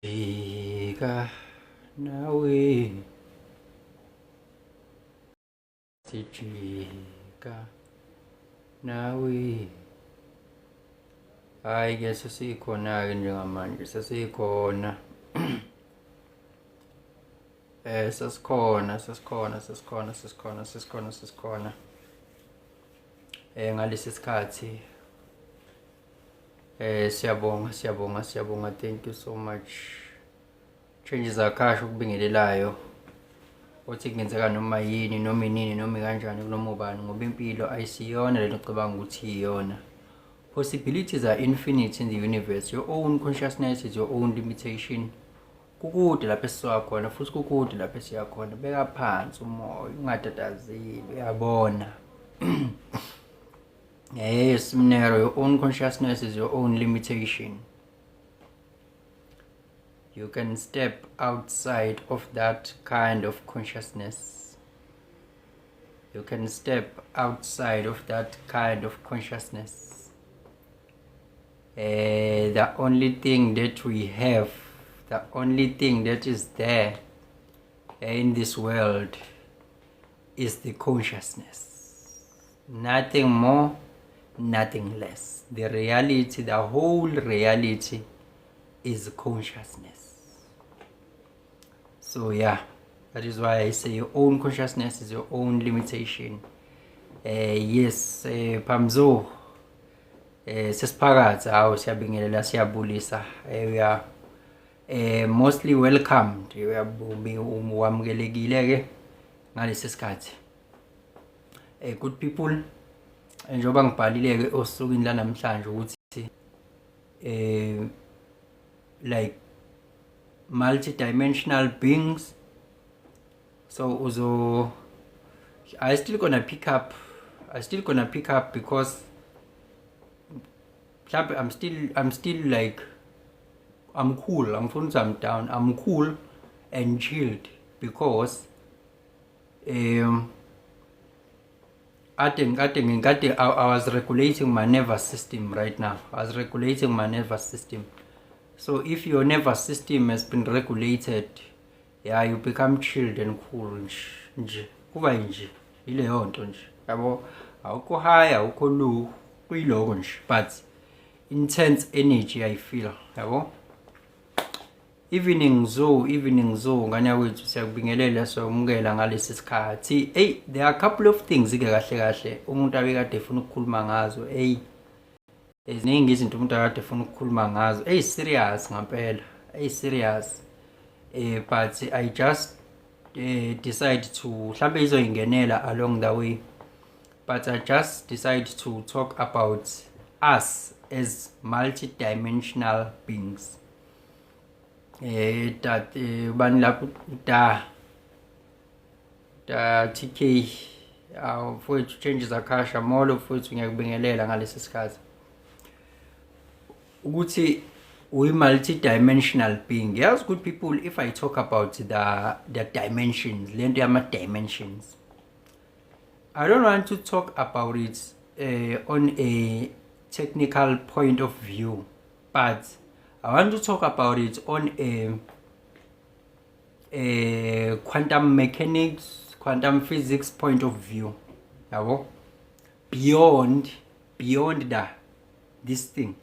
Jika nawe sijika nawe hhayi-ke sesikhona-ke njengamanje sesikhona sesikhona ngalesi sikhathi siyabonga, thank you so much. Changes akhasha ukubingelelayo uthi kungenzeka noma yini noma inini noma kanjani kunoma ubani, ngoba impilo ayisiyona lento ocabanga ukuthi iyona. Possibilities are infinite in the universe. Your own consciousness is your own limitation. Kukude lapho esisuka khona futhi kukude lapho esiya khona. Beka phansi umoya ungatatazeli, uyabona. Yes, Mnero, your own consciousness is your own limitation. You can step outside of that kind of consciousness. You can step outside of that kind of consciousness. The only thing that we have, the only thing that is there in this world is the consciousness. Nothing more, nothing less. The reality, the whole reality is consciousness. So yeah, that is why I say your own consciousness is your own limitation. Yes, Pamzo, sesiphakathi, hawu siyabingelela, siyabulisa. We are mostly welcomed. Wamukelekile ke ngalesi sikhathi. Good people, njengoba ngibhalile ke osukwini la namhlanje ukuthi like multi-dimensional beings. So I still gonna pick up because I'm still like I'm cool. I'm down. I'm cool and chilled because I was regulating my nervous system right now. So if your nervous system has been regulated, yeah, you become chilled and cool nje. Kuba nje ile yonto nje. Yabo awukho high, awukho low, kuyiloko nje, but intense energy I feel. Yabo evening zo ngane wethu siyakubingelela, siyamukela ngalesi sikhathi. There are a couple of things ke kahle umuntu abekade efuna ukukhuluma ngazo. Eziningi izinto umuntu akade efuna ukukhuluma ngazo. Serious ngampela. Serious. But I just decide to mhlambe izoyingenela along the way. But I just decide to talk about us as multi-dimensional beings. That bani lapho da TK mfowethu changes akhasha molo mfowethu, ngiyakubingelela ngalesi sikhathi ukuthi we multi-dimensional being. Yes, good people, if I talk about the dimensions, lento yama dimensions, I don't want to talk about it on a technical point of view, but I want to talk about it on a quantum mechanics, quantum physics point of view. Beyond this thing,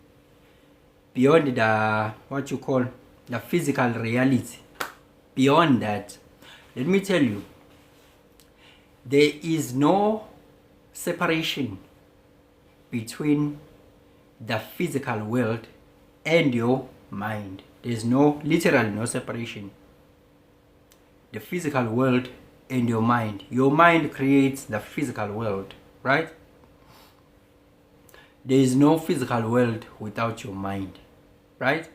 beyond the what you call the physical reality. Beyond that, let me tell you, there is no separation between the physical world and your mind. There's literally no separation. The physical world and your mind. Your mind creates the physical world, right? There is no physical world without your mind, right?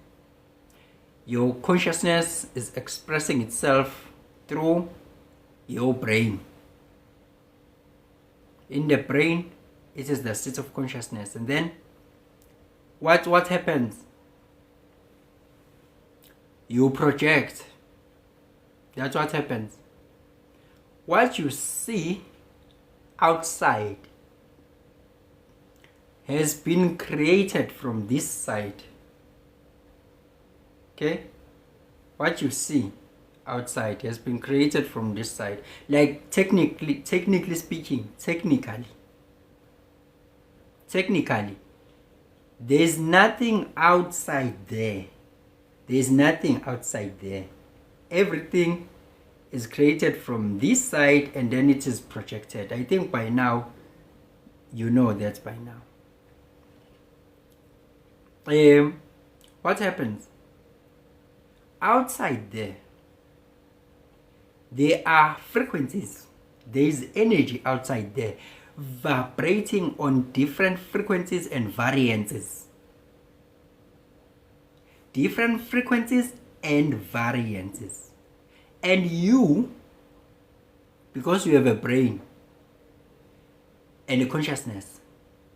Your consciousness is expressing itself through your brain. In the brain, it is the state of consciousness. And then what happens? You project. That's what happens. What you see outside has been created from this side. Okay? what you see outside has been created from this side. Like technically speaking, technically, there's nothing outside there. There's nothing outside there. Everything is created from this side and then it is projected. I think by now, you know that by now. What happens? Outside there are frequencies. There is energy outside there vibrating on different frequencies and variances. Different frequencies and variances. And you, because you have a brain and a consciousness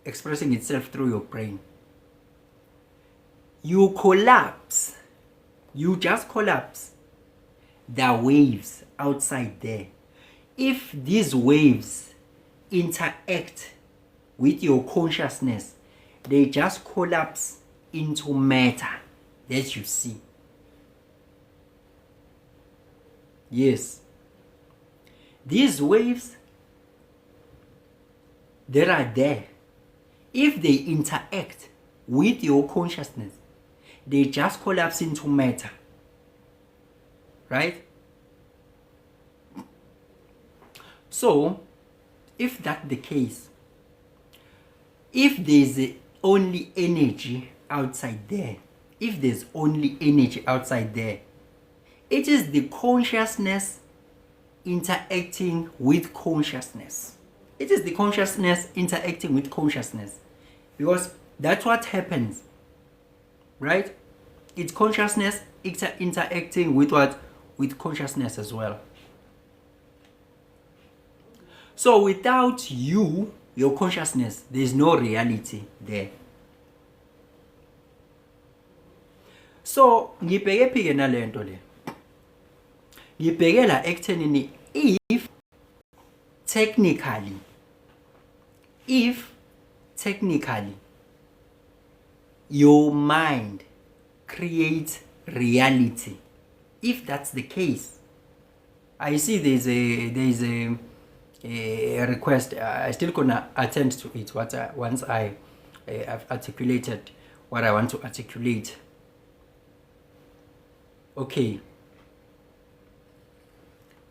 expressing itself through your brain, you collapse. You just collapse the waves outside there. If these waves interact with your consciousness, they just collapse into matter that you see. Yes. These waves that are there, if they interact with your consciousness, they just collapse into matter. Right? So, if that's the case, if there's only energy outside there, it is the consciousness interacting with consciousness. It is the consciousness interacting with consciousness. Because that's what happens. Right? It's consciousness interacting with what? With consciousness as well. So without you, your consciousness, there's no reality there. So ngibheke nalento le. Ngibhekela ekuthenini if technically your mind creates reality. If that's the case, I see there's a request. I still gonna attend to it once I've articulated what I want to articulate. Okay.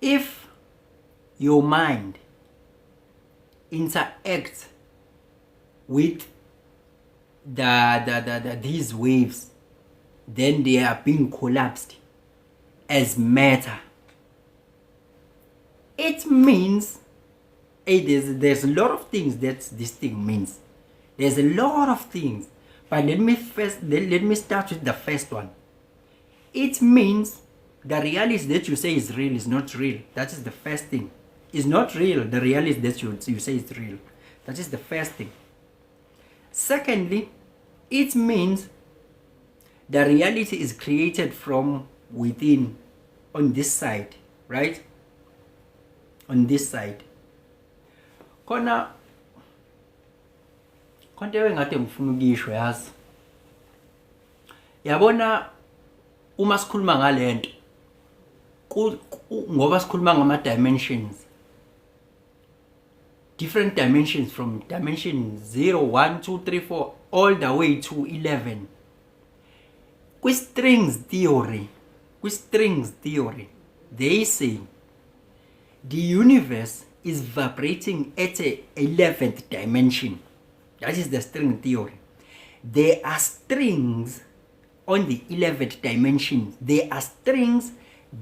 If your mind interacts with these waves, then they are being collapsed as matter. It means there's a lot of things that this thing means. There's a lot of things, but let me start with the first one. It means the reality that you say is real is not real. That is the first thing. It's not real. The reality that you say is real. That is the first thing. Secondly, it means the reality is created from within, on this side, right? On this side. Khona konke engade ngifuna ukisho yazi. Yabona uma sikhuluma ngalento ngoba sikhuluma ngama dimensions. Different dimensions from dimension 0, 1, 2, 3, 4 all the way to 11. With strings theory, they say the universe is vibrating at a 11th dimension. That is the string theory. There are strings on the 11th dimension. There are strings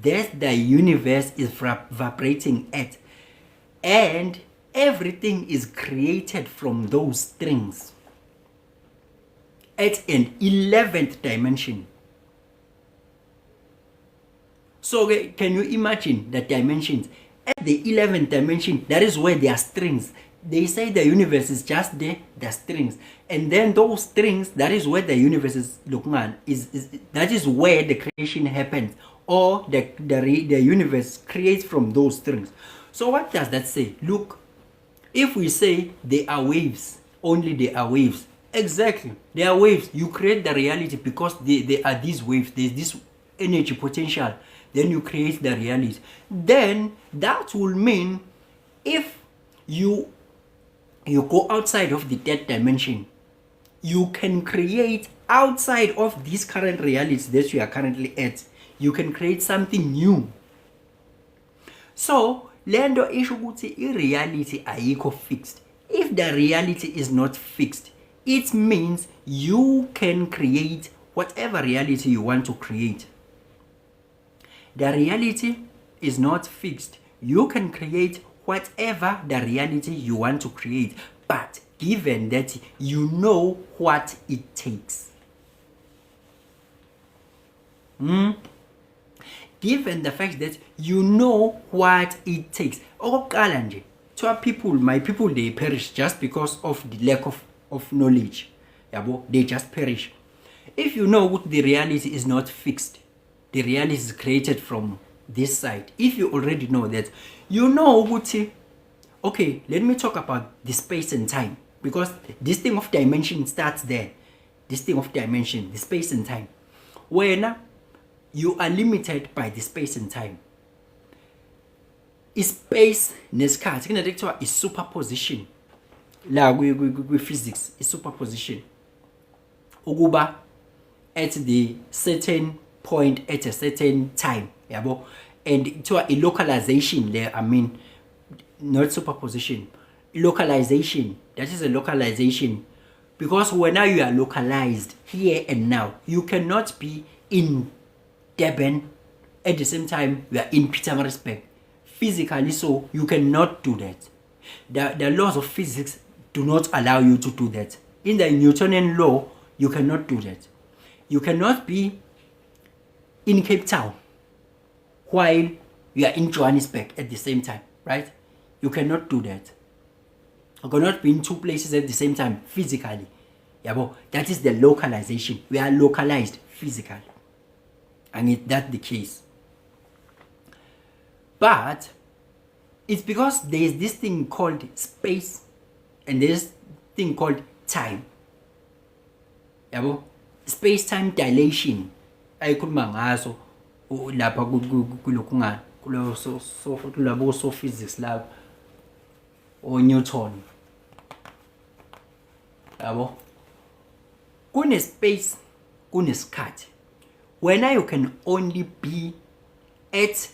that the universe is vibrating at. And everything is created from those strings at an 11th dimension. So can you imagine the dimensions? At the 11th dimension, that is where there are strings. They say the universe is just the strings. And then those strings, that is where the universe is looking at. That is where the creation happens. Or the universe creates from those strings. So what does that say? Look, if we say they are waves, only they are waves. Exactly. They are waves. You create the reality because they are these waves. There's this energy potential, then you create the reality. Then that will mean if you go outside of the third dimension, you can create outside of this current reality that you are currently at. You can create something new. So lento isho ukuthi i-reality ayikho fixed. If the reality is not fixed, it means you can create whatever reality you want to create. The reality is not fixed. You can create whatever the reality you want to create, but given that you know what it takes. Given the fact that you know what it takes. Okokuqala nje, my people, they perish just because of the lack of knowledge. Yabo, they just perish. If you know what the reality is not fixed, the reality is created from this side. If you already know that, you know what, okay, let me talk about the space and time, because this thing of dimension starts there. This thing of dimension, the space and time. When you are limited by the space and time. Space nesikhathi kunento ekuthiwa is superposition. La kwi physics is superposition. Ukuba at the certain point at a certain time, yabo, and kuthiwa a localization there, I mean not superposition. Localization, that is a localization, because when now you are localized here and now, you cannot be in Durban at the same time you are in Pietermaritzburg. Physically, so you cannot do that. The laws of physics do not allow you to do that. In the Newtonian law, you cannot do that. You cannot be in Cape Town while you are in Johannesburg at the same time, right? You cannot do that. You cannot be in two places at the same time physically. Yeah, that is the localization. We are localized physically. And that's the case. But it's because there is this thing called space and there's thing called time. Yabo, space-time dilation. Ayikhuluma ngaso lapha kulokhu ngani kulabo so physics labo o Newton. Yabo, kune space, kune sikhathi. When you can only be at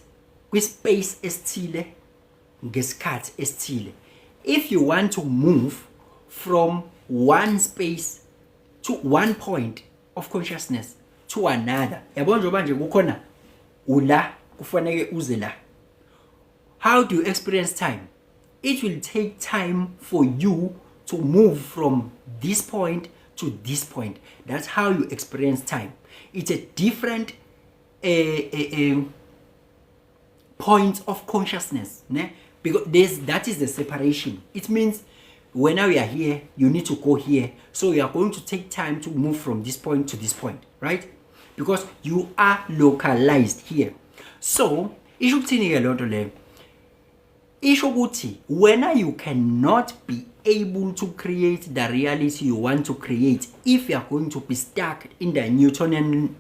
space esithile ngesikhathi esithile. If you want to move from one space to one point of consciousness to another, yabona njengoba nje kukhona ula kufanele uze la. How do you experience time? It will take time for you to move from this point to this point. That's how you experience time. It's a different point of consciousness, né? Because that is the separation. It means when we are here, you need to go here. So you are going to take time to move from this point to this point, right? Because you are localized here. So, isho ukuthini ke lonto le? Isho ukuthi when you cannot be able to create the reality you want to create if you are going to be stuck in the Newtonian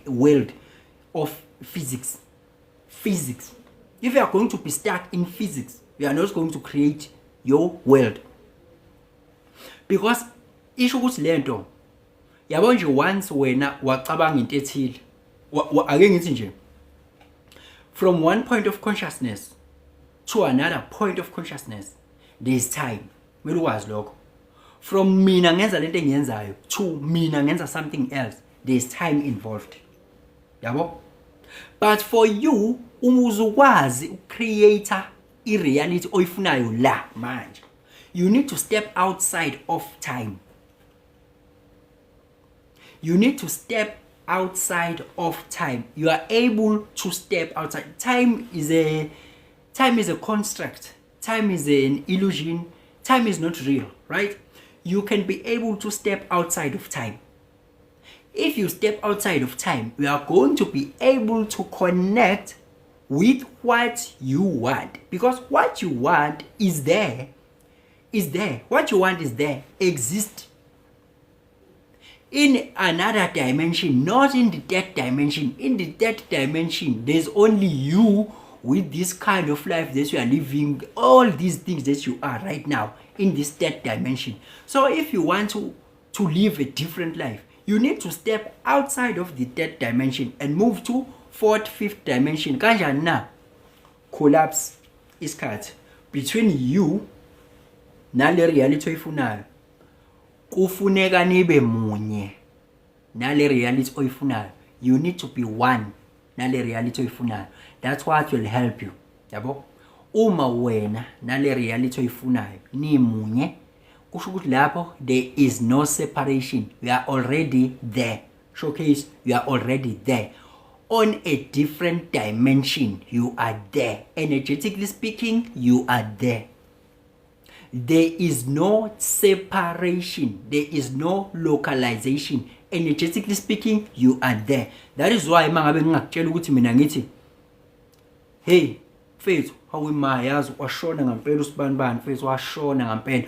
world of physics. If you are going to be stuck in physics, you are not going to create your world. Because isho ukuthi lento yabo nje once wena wacabanga into ethile ake ngithi nje from one point of consciousness to another point of consciousness there is time. Kumele ukwazi lokho. From mina ngenza lento engiyenzayo to mina ngenza something else, there is time involved. Yabo? But for you uzukwazi ucreate i-reality oyifunayo la manje, you need to step outside of time. You need to step outside of time. You are able to step outside. Time is a construct. Time is an illusion. Time is not real, right? You can be able to step outside of time. If you step outside of time, you are going to be able to connect with what you want. Because what you want is there. What you want is there. Exists. in another dimension, not in the third dimension. In the third dimension, there's only you with this kind of life that you are living, all these things that you are right now in this third dimension. So if you want to live a different life, you need to step outside of the third dimension and move to fourth, fifth dimension. Kanjani na? Collapse isikhathi between you nale reality oyifunayo. Kufuneka nibe munye nale reality oyifunayo. You need to be one nale reality oyifunayo. That's what will help you. Yabo? Uma wena nale reality oyifunayo ni munye, kusho ukuthi lapho there is no separation. You are already there. Showcase, you are already there. On a different dimension, you are there. Energetically speaking, you are there. There is no separation. There is no localization. Energetically speaking, you are there. That is why mangabe ngakutshela ukuthi mina ngithi, hey mfethu, awumayazi washona ngempela usibanibani mfethu, washona ngempela.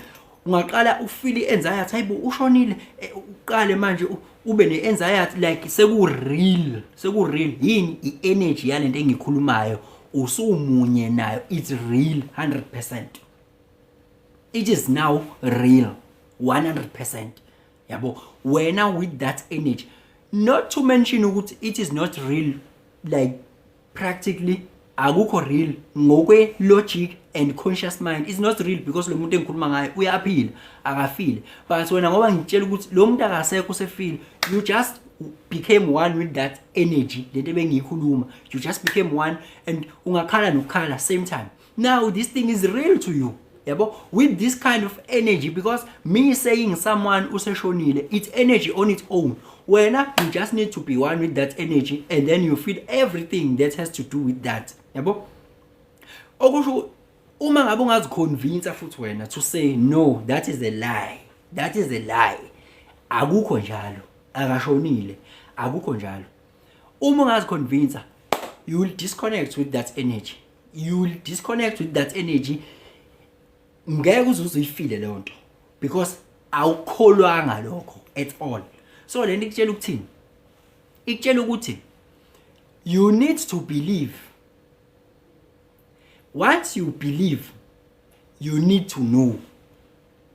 Ungaqala ufeel anxiety, hayibo ushonile, uqale manje ube ne anxiety like seku real yini i-energy yalento engikhulumayo usumunye nayo. It's real 100%. It is now real 100%. Yabo, wena with that energy, not to mention ukuthi it is not real, like practically akukho real ngokwe logic and conscious mind. It's not real because lo muntu engikhuluma ngayo uyaphila akafile, but wena ngoba ngitshela ukuthi lo muntu akasekho usefile, you just became one with that energy lento bengiyikhuluma. You just became one and ungakhala nokukhala same time. Now this thing is real to you. Yabo, with this kind of energy, because me saying someone useshonile, it's energy on its own. Wena, you just need to be one with that energy and then you feel everything that has to do with that. Yabo, okusho uma ngabe ungaziconvince futhi wena to say no, that is a lie. That is a lie. Akukho njalo, akashonile, akukho njalo. Uma ungaziconvince, you will disconnect with that energy. You will disconnect with that energy. Ngeke uzuyifile leyo nto because awukholwanga lokho at all. So lento ikutshela ukuthini? Ikutshela ukuthi you need to believe. Once you believe, you need to know.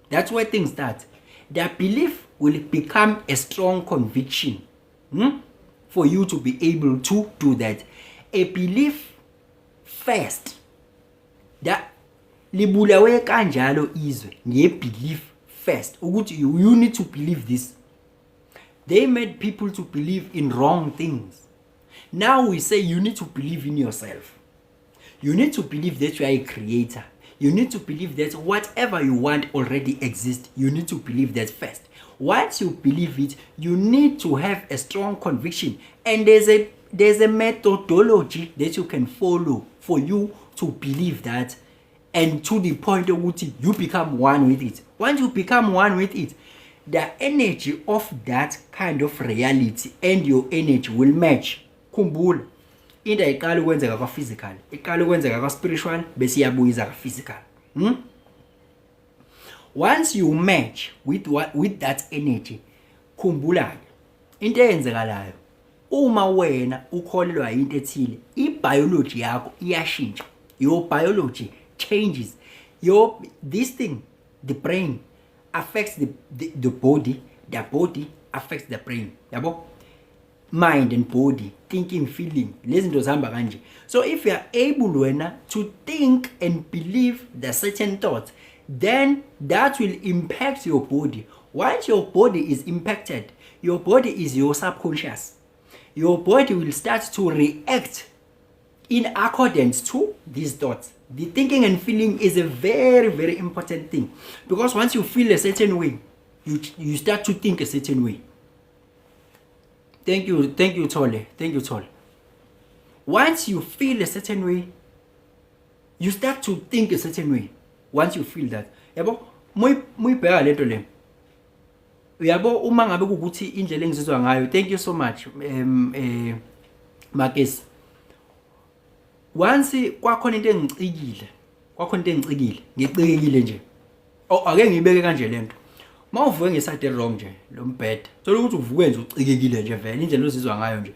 That's where things start. That belief will become a strong conviction for you to be able to do that. A belief first. That libulawe kanjalo izwe ngebelief first ukuthi you need to believe this. They made people to believe in wrong things. Now we say you need to believe in yourself. You need to believe that you are a creator. You need to believe that whatever you want already exists. You need to believe that first. Once you believe it, you need to have a strong conviction, and there's a methodology that you can follow for you to believe that, and to the point of which you become one with it. Once you become one with it, the energy of that kind of reality and your energy will match. Khumbula, into iqala ukwenzeka kwa physical, iqala ukwenzeka kwa spiritual bese iyabuyiza ka physical. Once you match with that energy, khumbula into eyenzekalayo, uma wena ukholelwa into ethile, i-biology yakho iyashintsha. Your biology changes. This thing, the brain affects the body affects the brain. Yabo? Mind and body, thinking, feeling, lezi zinto zihamba kanje. So if you are able wena to think and believe the certain thoughts, then that will impact your body. Once your body is impacted, your body is your subconscious. Your body will start to react in accordance to these thoughts. The thinking and feeling is a very, very important thing, because once you feel a certain way, you start to think a certain way. Thank you, Tole. Thank you, Tole. Once you feel a certain way, you start to think a certain way. Once you feel that, yabo, muyibheka lento le. Uyabo uma ngabe ukuthi indlela engizizwa ngayo. Thank you so much, Marcus. Once kwakhona into engicikile, ngicikekile nje. Ake ngiyibeke kanje lento. mawuvuke ngeside wrong nje lo mbheda thola ukuthi uvuke nje ucikekile nje vele indlela ozizwa ngayo nje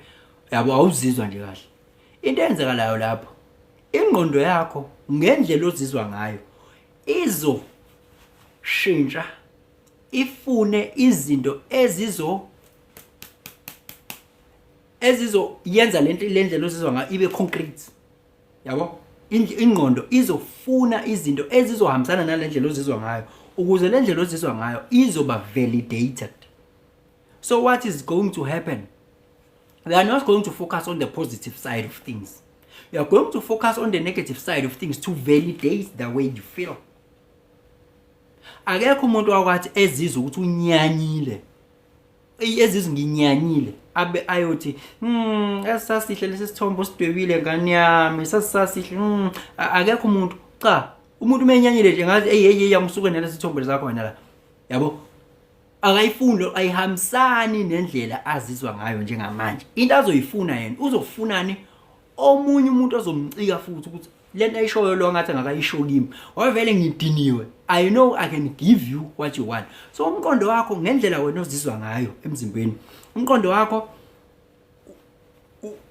yabo awuzizwa nje kahle into eyenzekalayo lapho ingqondo yakho ngendlela ozizwa ngayo izoshintsha ifune izinto ezizoyenza lendlela ozizwa ngayo ibe concrete yabo ingqondo izofuna izinto ezizohambisana nalendlela ozizwa ngayo ukuze lendlela ozizwa ngayo izoba validated. So what is going to happen? We are not going to focus on the positive side of things. We are going to focus on the negative side of things to validate the way you feel. Akekho umuntu wakwathi ezizwe ukuthi unyanyile. Ezizwe nginyanyile abe ayothi asasihle lesithombo sidwebile ngani yami sasasihle akekho umuntu cha umuntu umenyanyile nje ngathi hey yangisuke nalesithombo zakho wena la yabo akayifundo ayihambisani nendlela azizwa ngayo njengamanje into azoyifuna yena uzofunani omunye umuntu ozomcika futhi ukuthi lento ayishoyo lo ngathi angakayisho kimi ngoba vele ngidiniwe I know I can give you what you want. So umqondo wakho ngendlela wena ozizwa ngayo emzimbeni umqondo wakho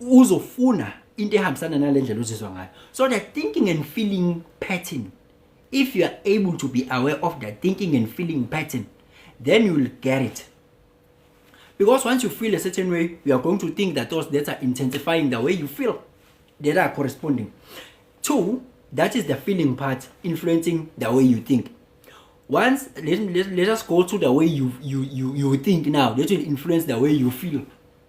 uzofuna into ehambisana nalendlela ozizwa ngayo. So the thinking and feeling pattern, if you are able to be aware of that thinking and feeling pattern, then you will get it. Because once you feel a certain way, you are going to think that those that are intensifying the way you feel, that are corresponding. 2, that is the feeling part influencing the way you think. Once let us go to the way you think now. That will influence the way you feel.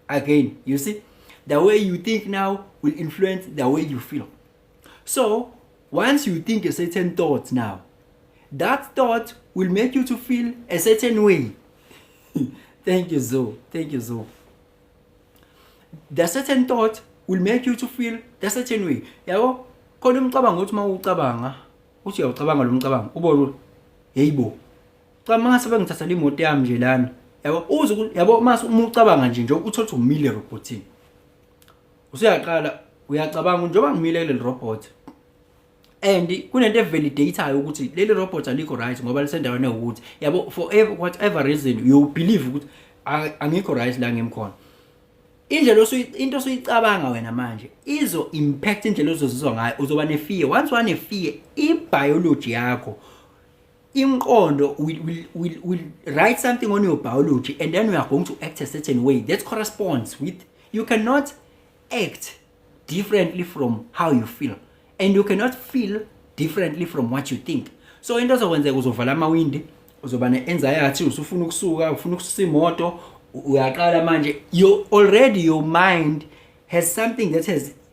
Again, you see, the way you think now will influence the way you feel. So once you think a certain thought now, that thought will make you to feel a certain way. Thank you, Zoe. Thank you, Zoe. The certain thought will make you to feel the certain way. Yabo, khona umcabango uthi mawucabanga, uthi uyacabanga lo mcabango, ubona yeyibo. Cha mase bengithatha imoto yami nje lana. Yabo, uze yabo mase umucabanga nje uthola ukuthi umile robotini. Usuyaqala uyacabanga njengoba ngimile le robot. And kunento evalidateayo ukuthi leli robot alikho right ngoba lisendaweni ukuthi yabo for whatever reason you believe ukuthi angikho right la ngimkhona. Indlela into osuyicabanga wena manje izo impact indlela ozozizwa ngayo uzoba ne fear. Once one fear biology yakho imqondo will write something on your biology and then we are going to act a certain way that corresponds with. You cannot act differently from how you feel. And you cannot feel differently from what you think. So into zokwenzeka uzovala amawindi, uzoba ne-anxiety, usufuna ukusuka, ufuna ukususa imoto, uyaqala manje your mind has something that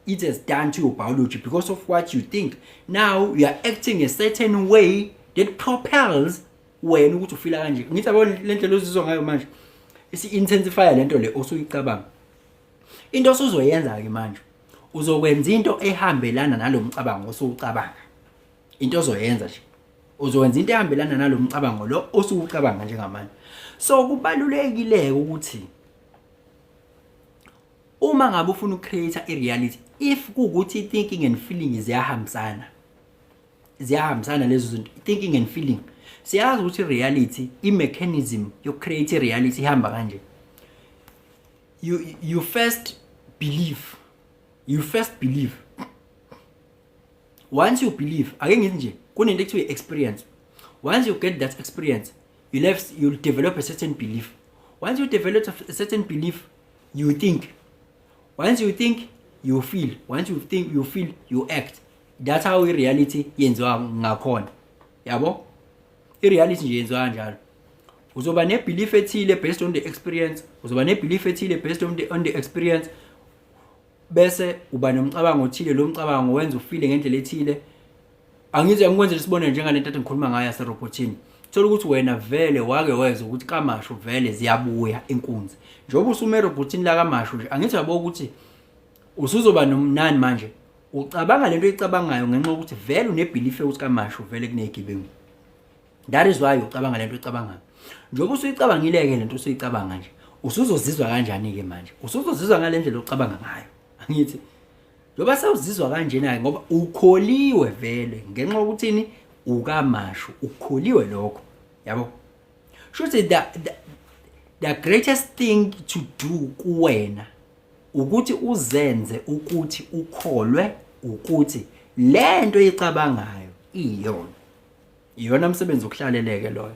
it has done to your biology because of what you think. Now you are acting a certain way that propels wena ukuthi ufila kanje. Ngithi yabo lendlela ozizwa ngayo manje isi-intensify lento le osuyicabanga. Into osuzoyenza ke manje uzokwenza into ehambelana nalomcabango osucabanga. Into ozoyenza nje uzokwenza into ehambelana nalomcabango lo osucabanga njengamanje. So kubalulekile ukuthi uma ngabe ufuna ukucreate i-reality, if kuukuthi thinking and feeling ziyahambisana lezo zinto, thinking and feeling siyazi ukuthi reality i-mechanism create reality ihamba kanje. You first believe. Once you believe, ake ngithi nje kunento ekuthiwa experience. Once you get that experience, you'll develop a certain belief. Once you develop a certain belief, you think. Once you think, you feel. Once you think, you feel, you act. That's how reality yenziwa ngakhona. Yabo? I-reality nje yenziwa kanjalo. Uzoba ne-belief ethile based on the experience. Uzoba ne-belief ethile based on the experience. Bese uba nomcabango othile, lo mcabango wenza ufile ngendlela ethile. Angize ngikwenze isibonelo njengalento ethi ngikhuluma ngayo yaserobotini. Thola ukuthi wena vele wake weza ukuthi kamasho vele ziyabuya inkunzi. Njengoba usume erobotini la kamasho nje angithi yabo ukuthi usuzoba nomnani manje. Ucabanga lento oyicabangayo ngenxa ukuthi vele unebelief ukuthi kamasho vele kunegibengu. That is why ucabanga lento oyicabangayo. Njengoba usuyicabangile ke lento usuyicabanga nje. Usuzozizwa kanjani ke manje? Usuzozizwa ngalendlela ocabanga ngayo. Angithi njoba sewuzizwa kanjena ngoba ukholiwe vele ngenxa yokuthini ukamasho ukholiwe lokho yabo. Shothi the greatest thing to do kuwena ukuthi uzenze ukuthi ukholwe ukuthi lento eyicabangayo iyona umsebenzi okuhlaleleke loyo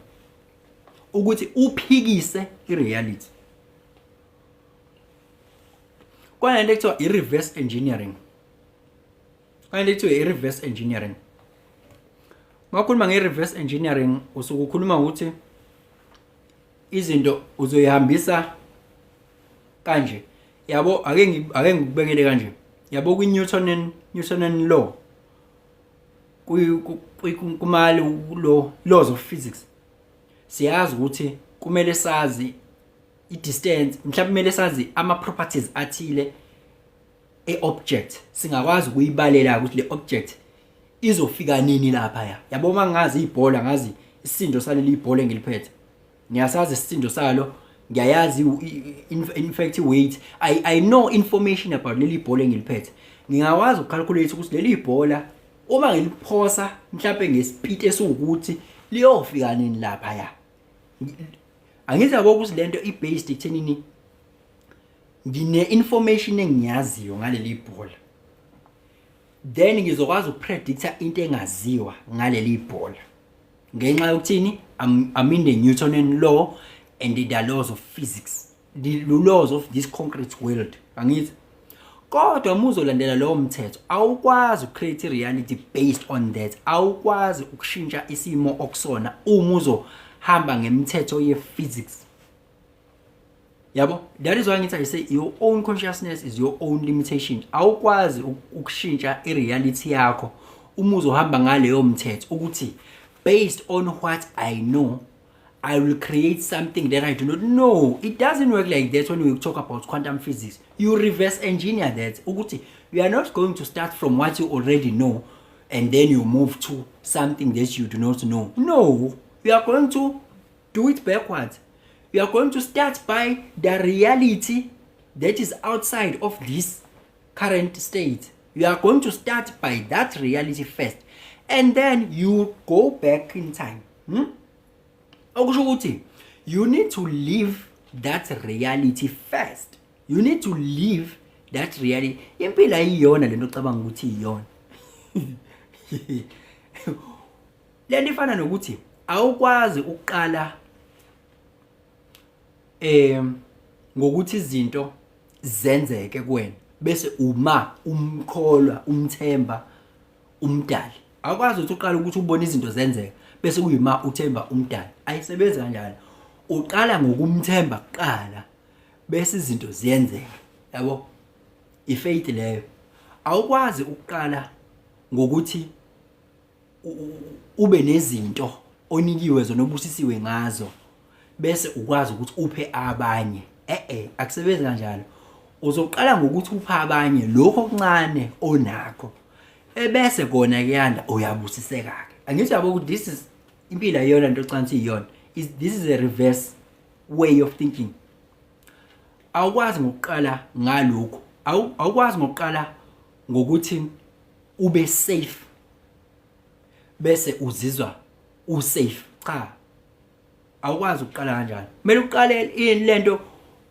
ukuthi uphikise ireality. Kwana into ekuthiwa i-reverse engineering. I-reverse engineering. Makhuluma nge-reverse engineering usuke ukhuluma ukuthi izinto uzoyihambisa kanje. Yabo ake ngikubekele kanje. Yabo ku-Newtonian law. Laws of physics. Siyazi ukuthi kumele sazi i-distance, mhlawumbe kumele sazi ama-properties athile e-object. Singakwazi ukuyibalela ukuthi le object izofika nini lapha ya. Yabo mangazi ibhola, ngazi isindo saleli ibhola engiliphethe. Ngiyasazi isindo salo, ngiyayazi in fact weight. I know information about leli ibhola engiliphethe. Ngingakwazi ukucalculate ukuthi leli ibhola uma ngiliphosa mhlawumbe ngespeed esukuthi liyofika nini lapha ya. Angithi yabo ukuthi lento i-based ekuthenini ngine information engiyaziyo ngaleli ibhola. Then ngizokwazi ukupredict into engaziwa ngaleli ibhola. Ngenxa yokuthini I'm in the Newtonian law and the laws of physics. The laws of this concrete world. Angithi kodwa muzolandela lo mthetho awukwazi ucreate reality based on that. Awukwazi ukushintsha isimo okusona uma uzohamba ngemithetho ye-physics. Yabo, that is why I say your own consciousness is your own limitation. Awukwazi ukushintsha ireality yakho uma uzohamba ngaleyo mthetho ukuthi based on what I know I will create something that I do not know. It doesn't work like that when we talk about quantum physics. You reverse engineer that. Ukuthi you are not going to start from what you already know and then you move to something that you do not know. No, you are going to do it backwards. You are going to start by the reality that is outside of this current state. You are going to start by that reality first and then you go back in time. Okusho ukuthi you need to live that reality first. You need to live that reality. Impilo ayiyona lento ocabanga ukuthi iyona. Lento ifana nokuthi awukwazi ukuqala ngokuthi izinto zenzeke kuwena bese uma umkholwa umthemba umdali. Awukwazi uqala ukuthi ubone izinto zenzeka bese kuyima uthemba umdali. Ayisebenzi kanjalo. Uqala ngokumthemba kuqala bese izinto ziyenzeka. Yabo? Ifaith leyo. Awukwazi ukuqala ngokuthi ube nezinto onikiwe zona obusisiwe ngazo bese ukwazi ukuthi uphe abanye. Akusebenzi kanjalo. Uzoqala ngokuthi uphe abanye lokho okuncane onakho. Ebese kona kuyanda uyabusiseka ke. Angithi yabo ukuthi this is impilo iyona into ocansi iyona. This is a reverse way of thinking. Awukwazi ngokuqala ngalokho. Awukwazi ngokuqala ngokuthi ube safe bese uzizwa usafe. Cha. Awukwazi ukuqala kanjalo. Kumele uqale lento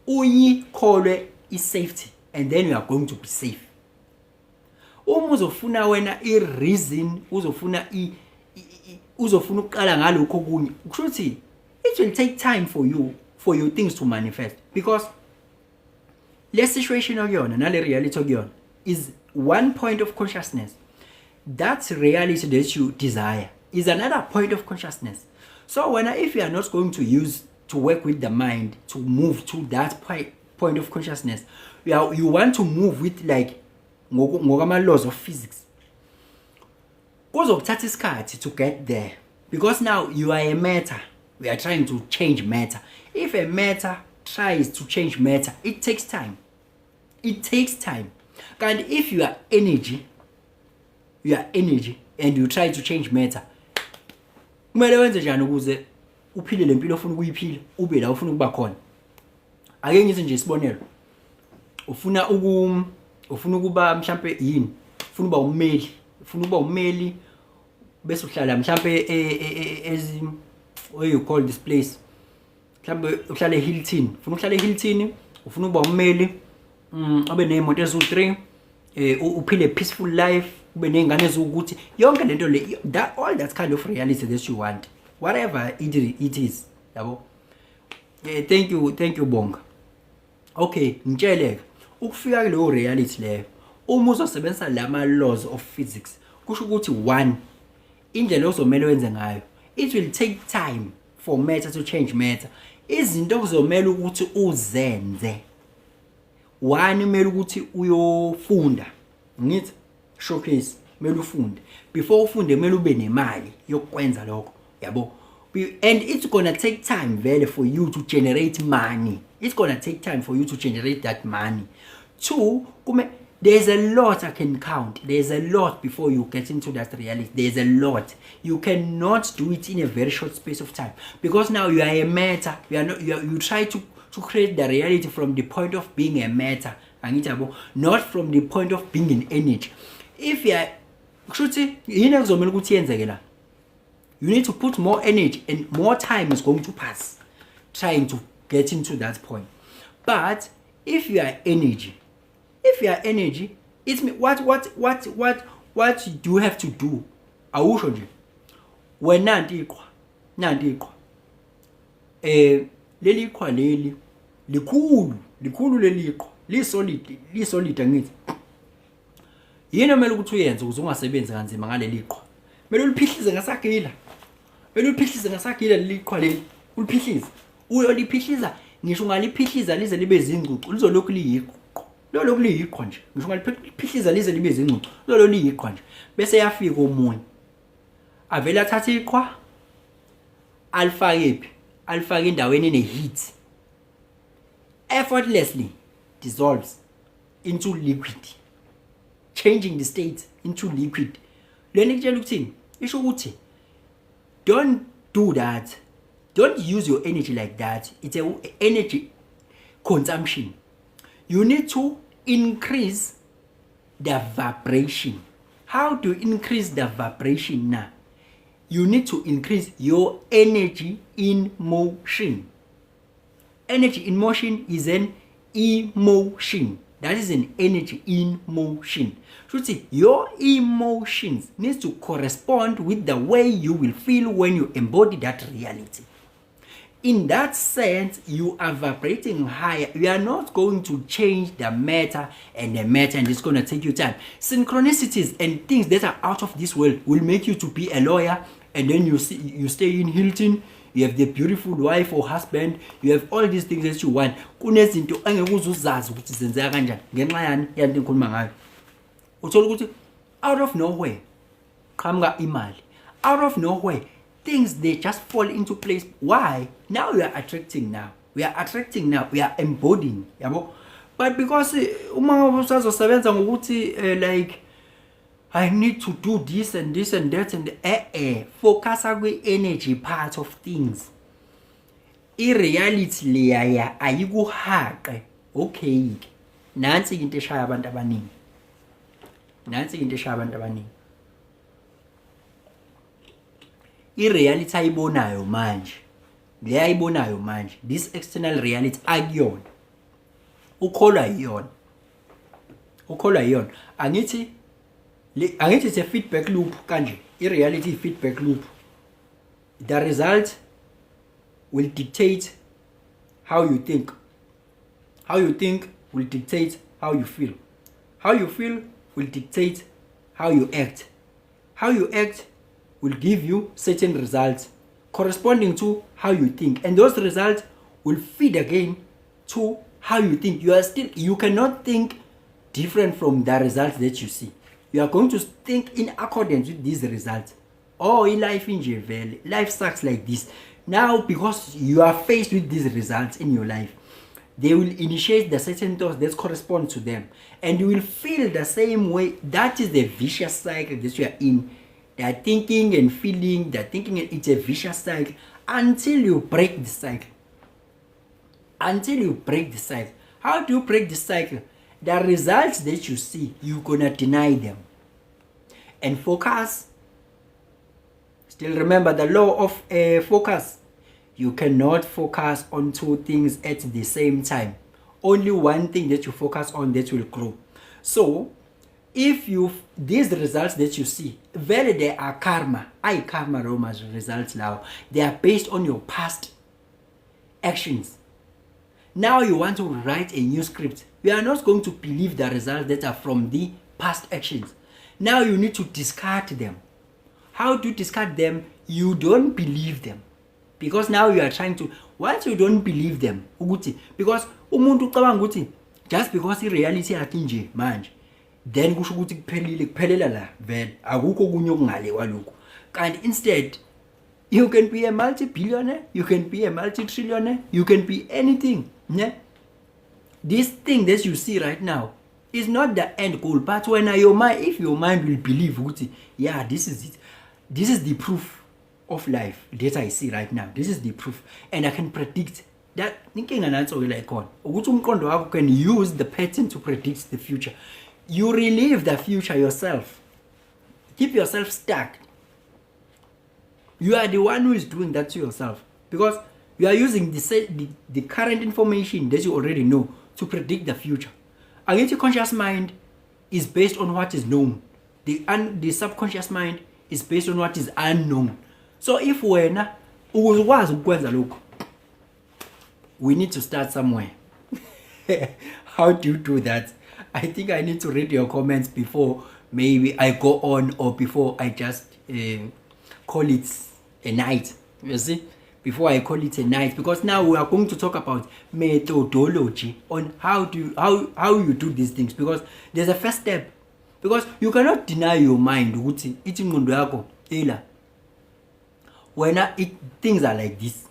uyikholwe i-safety and then you are going to be safe. Uma uzofuna wena i-reason, uzofuna ukuqala ngalokho okunye, kusho ukuthi it will take time for your things to manifest because le situation okuyona nale reality okuyona is one point of consciousness. That reality that you desire is another point of consciousness. So if you are not going to work with the mind to move to that point of consciousness, you want to move with like ngokama laws of physics. Kuzokuthatha isikhathi to get there because now you are a matter. We are trying to change matter. If a matter tries to change matter, it takes time. It takes time. And if you are energy and you try to change matter, kumele wenze njani ukuze uphile lempilo ofuna ukuyiphila ube la ufuna ukuba khona. Ake ngithi nje isibonelo. Ufuna ukuba mhlambe yini? Ufuna ukuba ummeli bese uhlala mhlambe what you call this place mhlawumbe uhlala eHilton, ufuna uhlala eHilton, ufuna ukuba ummeli, abe nemoto eziwu-3, uphile a peaceful life, ube nezingane eziwukuthi, yonke lento le, all that kind of reality that you want, whatever it is, yabo. Thank you Bonga. Okay, ngitsheleke ukufika kuleyo reality leyo, uma uzosebenzisa lama laws of physics, kusho ukuthi 1, indlela ozomela wenze ngayo, it will take time for matter to change matter. Izinto kuzomela ukuthi uzenze, 1 kumele ukuthi uyofunda, ngithi showcase kumele ufunde, before ufunde kumele ube nemali yokwenza lokho, yabo. And it's gonna take time vele for you to generate money. It's gonna take time for you to generate that money. 2, there's a lot I can count. There's a lot before you get into that reality. There's a lot. You cannot do it in a very short space of time, because now you are a matter. You try to create the reality from the point of being a matter, not from the point of being an energy. If you are, you need to put more energy, and more time is going to pass trying to get into that point. But if you are energy, it's what do you have to do? Awusho nje wena nanti iqhwa leli iqhwa leli likhulu leli iqhwa lisolid angithi yini omele ukuthi uyenze ukuze ungasebenzi kanzima ngaleli iqhwa. Mele uliphihlize ngasagila leli iqhwa leli, uliphihlize, uyoliphihliza ngisho ungaliphihliza lize libe zingcucu, lizolokhu liyiqhwa, lokhu liyiqhwa nje, ngisho ungaliphihliza lize libe zingcucu, liyiqhwa nje. Bese yafika omunye avela athatha iqhwa alifake endaweni ene-heat, effortlessly dissolves into liquid, changing the state into liquid. Leni kutshela ukuthini? Isho ukuthi don't do that. Don't use your energy like that. It's a energy consumption. You need to increase the vibration. How to increase the vibration now? You need to increase your energy in motion. Energy in motion is an emotion. That is an energy in motion. So see, your emotions needs to correspond with the way you will feel when you embody that reality. In that sense, you are vibrating higher. You are not going to change the matter, and it's going to take you time. Synchronicities and things that are out of this world will make you to be a lawyer, and then you stay in Hilton. You have the beautiful wife or husband. You have all these things that you want. Kunezinto angeke uzazi ukuthi zenzeka kanjani ngenxa yani yanto engikhuluma ngayo. Uthola ukuthi out of nowhere qhamuka imali. Out of nowhere things, they just fall into place. Why? Now we are attracting now. We are embodying, yabo. But because uma usazosebenza ngokuthi like I need to do this and this and that and focus kwi energy part of things. I-reality leya ayikuhaqe. Okay. Nansi into eshaya abantu abaningi. I-reality ayibonayo manje. Leyayibonayo manje. This external reality akuyona. Ukholwa yiyona. Angithi it's a feedback loop kanje. I-reality feedback loop. The result will dictate how you think. How you think will dictate how you feel. How you feel will dictate how you act. How you act will give you certain results corresponding to how you think, and those results will feed again to how you think. You cannot think different from the results that you see. You are going to think in accordance with these results. Oh, life in Jevel, life sucks like this. Now, because you are faced with these results in your life, they will initiate the certain thoughts that correspond to them, and you will feel the same way. That is the vicious cycle that you are in. They are thinking and feeling, they're thinking, and it's a vicious cycle until you break the cycle. How do you break the cycle? The results that you see, you're gonna deny them and focus. Still remember the law of focus. You cannot focus on two things at the same time. Only one thing that you focus on that will grow. So if these results that you see, very they are karma. Karma Roma's results now. They are based on your past actions. Now you want to write a new script. You are not going to believe the results that are from the past actions. Now you need to discard them. How do you discard them? You don't believe them. Because now you are trying to, once you don't believe them, because umuntu ucabanga ukuthi just because reality yakhe nje manje, then kusho ukuthi kuphelela la vele akukho kunye okungale kwalokho. Kanti instead you can be a multi-billionaire, you can be a multi-trillionaire, you can be anything. Yeah? This thing that you see right now is not the end goal, but when your mind, if your mind will believe, yeah, this is it. This is the proof of life that I see right now. This is the proof, and I can predict that. Thinking and answer like on. You can use the pattern to predict the future. You relive the future yourself. Keep yourself stuck. You are the one who is doing that to yourself because you are using the current information that you already know to predict the future. Again, your conscious mind is based on what is known. The subconscious mind is based on what is unknown. So if we need to start somewhere. How do you do that? I think I need to read your comments before maybe I go on, or before I just call it a night. You see? Before I call it a night, because now we are going to talk about methodology on how you do these things, because there's a first step. Because you cannot deny your mind when things are like this.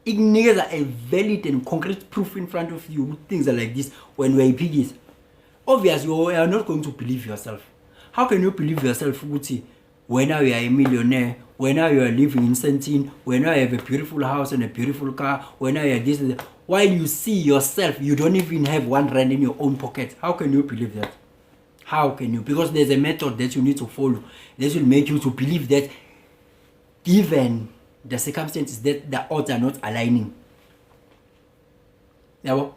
It needs a valid and concrete proof in front of you. Things are like this when we are piggies. Obviously, you are not going to believe yourself. How can you believe yourself when now you are a millionaire, when now you are living in Sentin, when now you have a beautiful house and a beautiful car, when now you are this and that, while you see yourself, you don't even have R1 in your own pocket? How can you believe that? How can you? Because there's a method that you need to follow that will make you to believe that given the circumstances that the odds are not aligning. Now,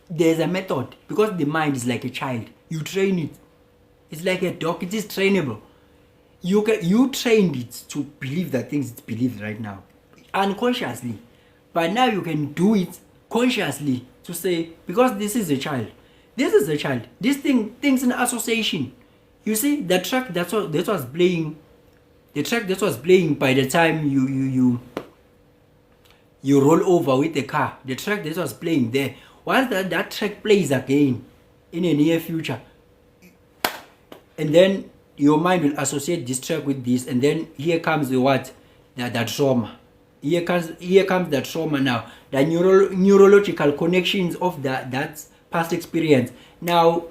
there's a method, because the mind is like a child. You train it. It's like a dog. It is trainable. You trained it to believe the things it believes right now, unconsciously. But now you can do it consciously to say, because this is a child. This is a child. This things in association. You see, the track that was playing. The track that was playing by the time you roll over with the car, the track that was playing there, once that track plays again in the near future, and then your mind will associate this track with this, and then here comes the what? That trauma. Here comes the trauma now. The neurological connections of that past experience. Now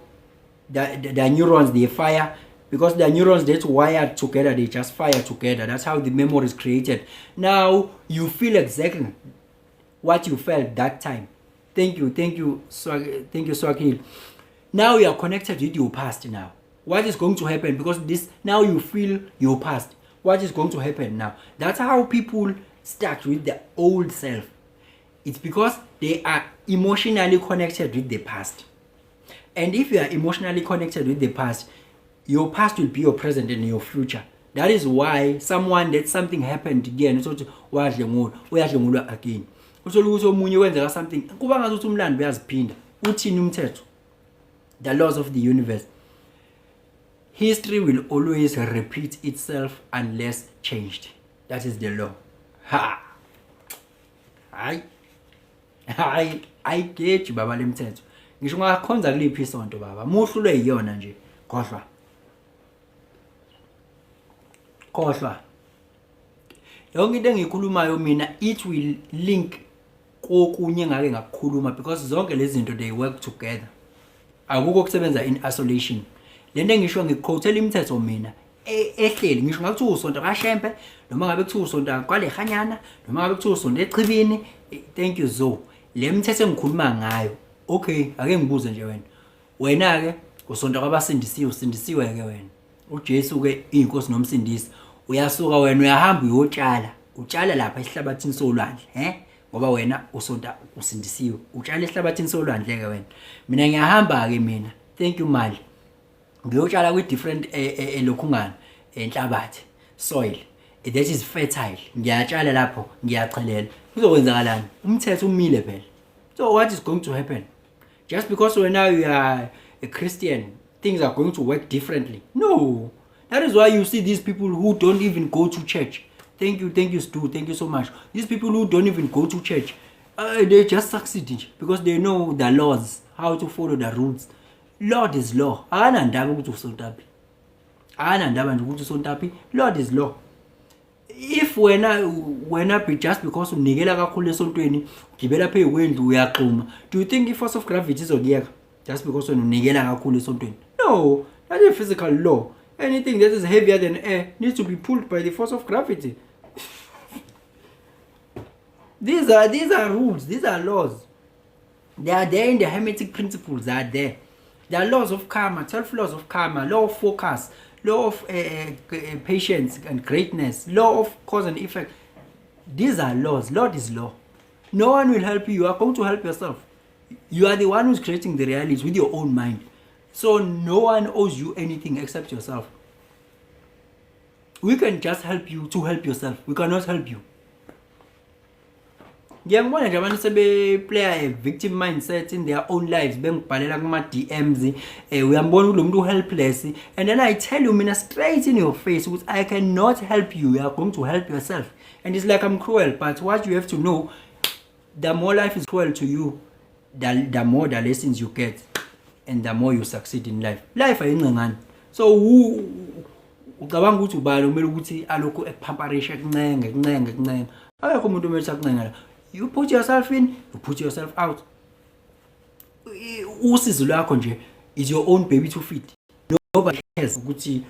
the neurons, they fire. Because the neurons that's wired together, they just fire together. That's how the memory is created. Now you feel exactly what you felt that time. Thank you, Swakil. Now you are connected with your past now. What is going to happen? Because this now you feel your past. What is going to happen now? That's how people start with the old self. It's because they are emotionally connected with the past. And if you are emotionally connected with the past, your past will be your present and your future. That is why someone that something happened again, again. Something. The laws of the universe. History will always repeat itself unless changed. That is the law. Ha! I get you, Baba Limteto. Ngisho ngakhonza kuliphi isonto baba. Muhlulwe yiyona nje. Khohlwa. Yonke into engikhulumayo mina, it will link kokunye ngake ngakukhuluma, because zonke lezi zinto they work together. Akukho kusebenza in isolation. Lento engisho ngikuquothela imithetho mina ehleli, ngisho ngakuthi usonto kaShempe, noma ngabe kuthi usonto kwaLehanyana, noma ngabe kuthi usonto eChibini. Thank you Zo. Le mithetho engikhuluma ngayo. Okay, ake ngibuze nje wena ke usonto kwabasindisiwe, usindisiwe ke wena. uJesu ke inkosi nomsindisi. Uyasuka wena uyahamba uyotshala, utshala lapha esihlabathini solwandle, ngoba wena usonta usindisiwe utshala ehlabathini solwandleke wena. Mina ngiyahamba ke mina, thank you mali, ngiyotshala kwi different lokhungana enhlabathi soil that is fertile, ngiyatshala lapho ngiyachelela, kuzokwenzakalani? Umthetho umile phela. So what is going to happen? Just because now you are a Christian, things are going to work differently? No. That is why you see these people who don't even go to church. Thank you, Stu. Thank you so much. These people who don't even go to church, they just succeed because they know the laws, how to follow the rules. Lord is law. Lord is law. If wena be just because unikela kakhulu esontweni ugibela phe wendlu uyaxhuma, do you think i-force of gravity izokuyeka just because unikela kakhulu esontweni? No, that is a physical law. Anything that is heavier than air needs to be pulled by the force of gravity. These are rules, these are laws. They are there in the Hermetic principles, they are there. There are laws of karma, 12 laws of karma, law of focus, law of patience and greatness, law of cause and effect. These are laws. Lord is law. No one will help you. You are going to help yourself. You are the one who's creating the realities with your own mind. So no one owes you anything except yourself. We can just help you to help yourself. We cannot help you. Ngiyangibona nje abantu sebeplaya a victim mindset in their own lives, bengibhalela kuma DMs, uyambona kulomuntu helpless, and then I tell you mina straight in your face ukuthi I cannot help you. You are going to help yourself. And it's like I'm cruel, but what you have to know, the more life is cruel to you, the more the lessons you get and the more you succeed in life. Life ayingcengane. So ucabanga ukuthi ubani kumele ukuthi alokho ekuphamparisha kuncenge. Akekho umuntu omele sakuncengela. You put yourself in, you put yourself out. Usizo lwakho nje is your own baby to feed. Nobody cares ukuthi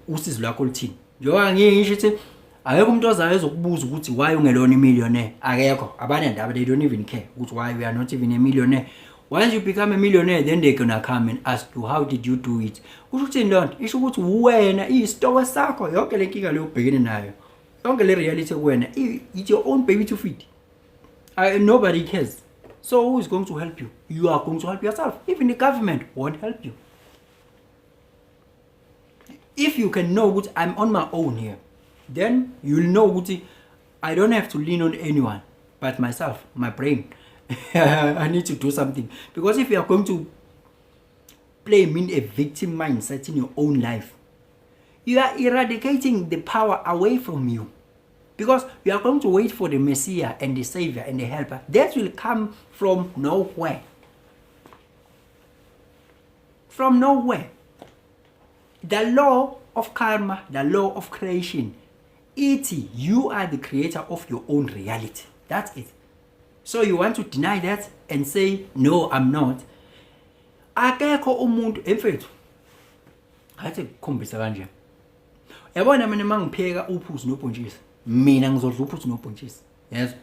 usizo lwakho luthini. Njengoba ngisho ukuthi akekho umuntu ozayo ezokubuza ukuthi why ungelona millionaire. Akekho. Abanye ndaba they don't even care ukuthi why we are not even a millionaire. Once you become a millionaire, then they're gonna come and ask you, how did you do it? Usho ukuthi ndonto, isho ukuthi wena isitowe sakho yonke lenkinga leyo ubhekene nayo. Yonke le reality kuwena, it's your own baby to feed. Nobody cares. So who is going to help you? You are going to help yourself. Even the government won't help you. If you can know what I'm on my own here, then you'll know what I don't have to lean on anyone but myself, my brain. I need to do something. Because if you are going to play a victim mindset in your own life, you are eradicating the power away from you. Because you are going to wait for the Messiah and the Savior and the Helper. That will come from nowhere. From nowhere. The law of karma, the law of creation. You are the creator of your own reality. That's it. So you want to deny that and say, no, I'm not. Akekho umuntu emfethu. Hathi kukhombisa kanje. Yabona mina mangipheka uphuzu nobhontshisi. Mina ngizodla uphuzu nobhontshisi. Yes.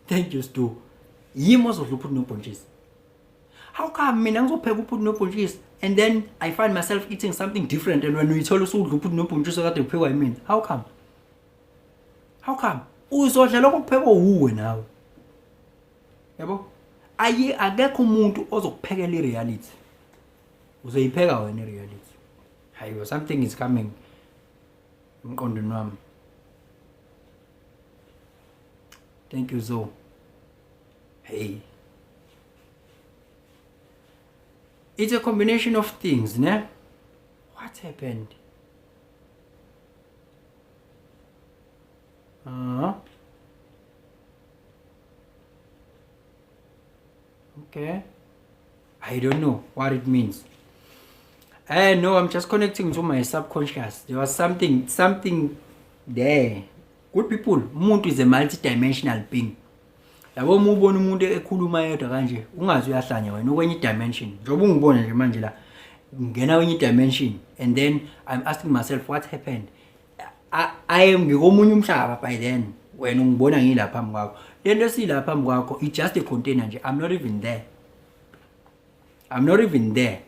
Thank you, Stu. Yimo zodla uphuzu nobhontshisi. How come mina ngizopheka uphuzu nobhontshisi and then I find myself eating something different, and when we tell us udla uphuzu nobhontshisi kade uphekwa yimina? How come? How come? Uzodla lokho kuphekwa uwe nawe. Yabo? Akekho umuntu ozokuphekela ireality. Uzoyipheka wena ireality. Hayibo, something is coming. Umqondweni wami. Thank you, Zo. Hey. It's a combination of things, ne? What happened? Okay. I don't know what it means. No, I'm just connecting to my subconscious. There was something there. Good people, umuntu is a multi-dimensional being. Yabo ubona umuntu ekhuluma yedwa kanje, ungazi uyahlanya wena kwenye dimension. Njoba ungibona nje manje la ngena kwenye dimension, and then I'm asking myself what happened. I am ngikomunye umhlaba by then. Wena ungibona ngilapha phambi kwakho. Lento esilapha phambi kwakho, it's just a container nje. I'm not even there. I'm not even there.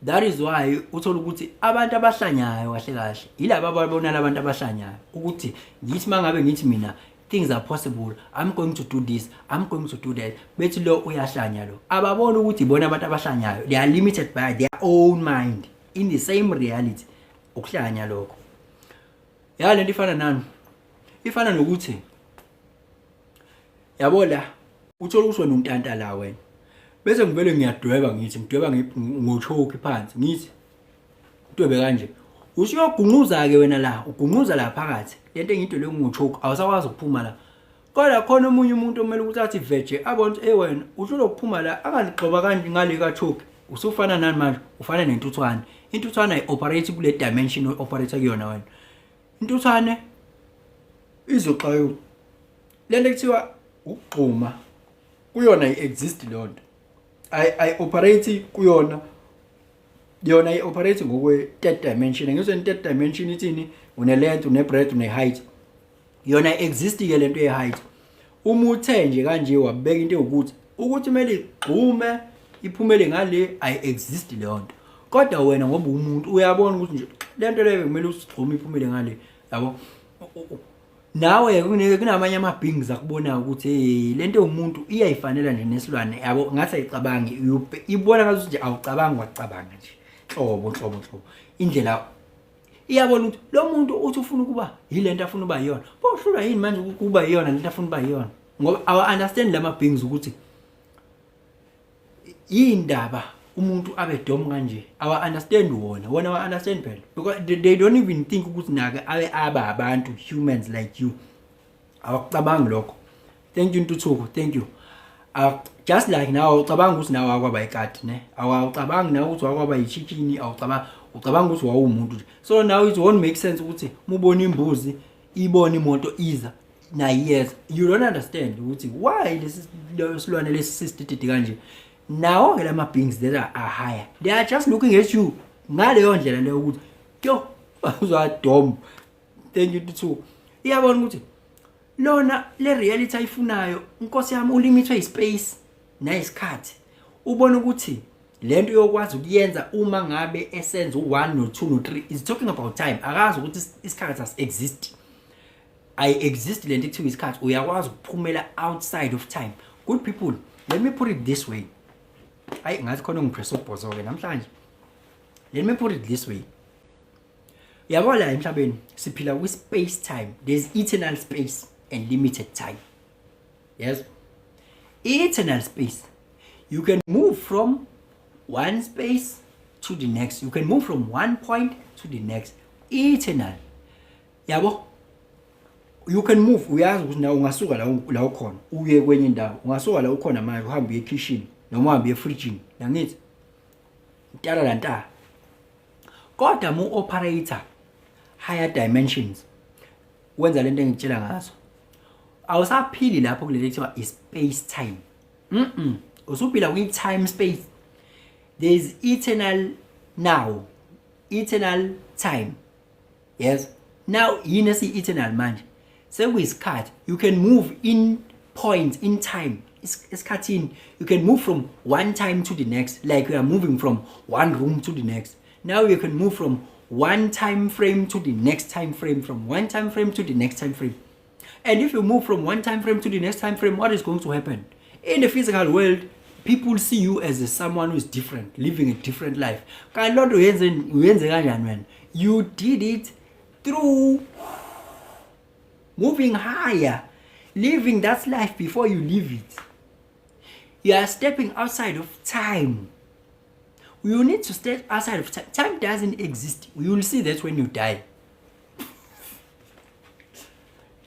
That is why uthola ukuthi abantu abahlanyayo kahle kahle yilabo ababona abantu abahlanyayo ukuthi ngithi mangabe ngithi mina things are possible, I'm going to do this, I'm going to do that. Bethi lo uyahlanya lo. Ababona ukuthi bona abantu abahlanyayo, they are limited by their own mind in the same reality. Ukuhlanya lokho. Ya lento ifana nani? Ifana nokuthi yabo la uthola ukuthi wena untanta la wena. Bese ngivele ngiyadweba ngithi ngidweba ngochoke phansi ngithi udwebe kanje. Usuyogunquza ke wena la, ugunquza la phakathi. Lento engidwele ngochoke awusakwazi ukuphuma la. Kodwa khona omunye umuntu omele ukuthi athi veje abona wena uhlula ukuphuma la angalizigcoba kanje ngale ka choke. Usufana nani manje? Ufana nentuthwane. Intuthwane ayoperate kule dimension operate kuyona wena. Intuthwane izoxayo. Lento ekuthiwa ukugxuma kuyona iexist lonto. I operate kuyona. Yona i-operate ngokwe third dimension. Ngizwe third dimension ithini? Une length, une breadth, une height. Yona exist ke lento ye height. Uma uthe nje kanje wabeka into ukuthi kumele igqume iphumele ngale I exist lonto. Kodwa wena ngoba umuntu uyabona ukuthi nje lento leyo kumele usigqume iphumele ngale. Yabo? Nawe kunamanye ama beings akubona ukuthi hey lento umuntu iyayifanela nje nesilwane. Yabo ngathi ayicabangi ibona ngathi nje awucabangi wacabanga nje. Hlobo indlela iyabona ukuthi lo muntu uthi ufuna ukuba yilento afuna ukuba yiyona bohlula yini manje ukuba yiyona lento afuna ukuba yiyona ngoba awa understand lama beings ukuthi indaba umuntu abe dom kanje awa understand wona wa understand phela because they don't even think ukuthi nake aba abantu humans like you awucabangi lokho. Thank you Ntuthuko, thank you. Just like now ucabanga ukuthi nawe akwaba ikati ne awucabangi nawe ukuthi akwaba yichicken ucabanga ukuthi wawumuntu. So now it won't make sense ukuthi mubona imbuzi ibona imoto iza na yes you don't understand ukuthi why this silwane lesisistidi kanje. Now ke lama beings that are higher, they are just looking at you ngaleyo ndlela leyo ukuthi yo uzadom. Thank you Ntuthuko. Iyabona ukuthi lona le reality ayifunayo inkosi yami ulimitwe ispace nesikhathi. Ubona ukuthi lento yokwazi ukuyenza uma ngabe esenza u1 no2 no3 is talking about time. Akazi ukuthi isikhathi as exist. I exist lento ekuthiwa isikhathi uyakwazi ukuphumela outside of time. Good people, let me put it this way. Hayi ngathi khona ngipress ubhozo ke namhlanje. Let me put it this way. Yabo la emhlabeni siphila with space time. There's eternal space and limited time. Yes, eternal space, you can move from one space to the next, you can move from one point to the next. Eternal, yabo, you can move. Uyazi ukuthi na ungasuka la ukhona uye kwenye indawo, ungasuka la ukhona manje uhamba uye kitchen noma uhamba uye fridge nangithi ntala la ntala. Kodwa mu operator higher dimensions wenza lento engitshela ngazo awusaphili lapho kuleli kuthiwa space time. Usuphila kwi time space. There is eternal now, eternal time. Yes, now yini esi eternal manje sekuyisikhathi. You can move in points in time. Isikhathini you can move from one time to the next, like you are moving from one room to the next. Now you can move from one time frame to the next time frame, from one time frame to the next time frame. And if you move from one time frame to the next time frame, what is going to happen? In the physical world, people see you as someone who is different, living a different life. You did it through moving higher, living that life before you live it. You are stepping outside of time. You need to step outside of time. Time doesn't exist. You will see that when you die.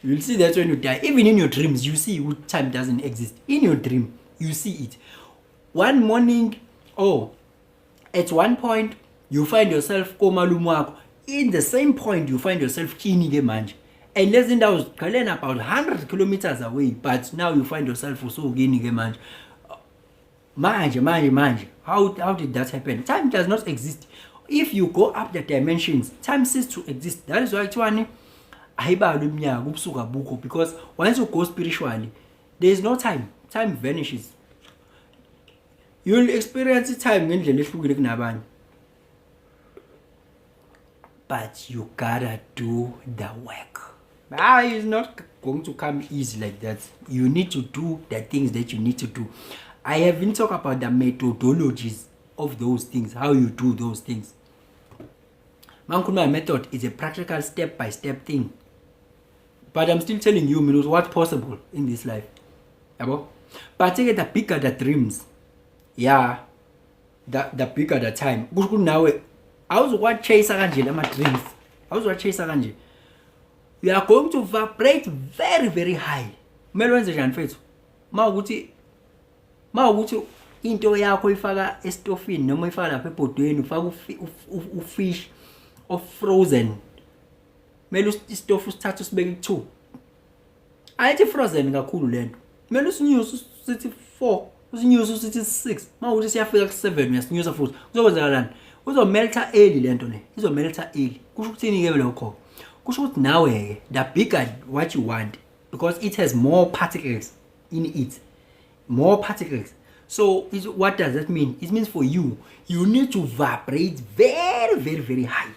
You will see that when you die. Even in your dreams, you see time doesn't exist. In your dream, you see it. One morning, at one point, you find yourself in the same point, you find yourself kini ke manje. And less than that was about 100 kilometers away, but now you find yourself also kini ke manje. Manje. How did that happen? Time does not exist. If you go up the dimensions, time ceases to exist. That is why because once you go spiritually, there is no time. Time vanishes. You will experience time but you gotta do the work. It's not going to come easy like that. You need to do the things that you need to do. I haven't talked about the methodologies of those things, how you do those things. My method is a practical step-by-step thing. But I'm still telling you, what's possible in this life. But take the bigger the dreams, the bigger the time. Now, I was what chase my dreams. You are going to vibrate very, very high. Melwenze njani mfethu? Mawukuthi into yakho ifaka estofini noma ifaka lapha ebhodweni ufaka ufish of frozen. Mele istofu usithathe usibeke ku2. Ayithi frozen kakhulu lento. Mele usinyuse usithi 4, usinyuse usithi 6. Mawukuthi siyafika ku7 uyasinyusa futhi. Kuzokwenzakala nani? Uzomelta early lento le. Izomelta early. Kusho ukuthini ke lokho? Kusho ukuthi nawe the bigger what you want, because it has more particles in it. More particles. So what does that mean? It means for you need to vibrate very, very, very high.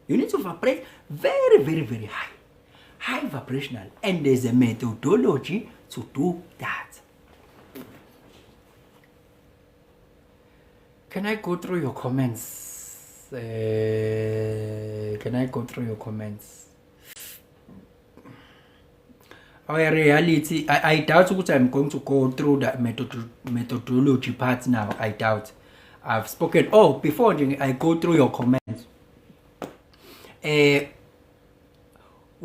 You need to vibrate very, very, very high. High vibrational. And there's a methodology to do that. Can I go through your comments? Our reality, I doubt that I'm going to go through that methodology part now. I doubt. I've spoken. Oh, before I go through your comments, we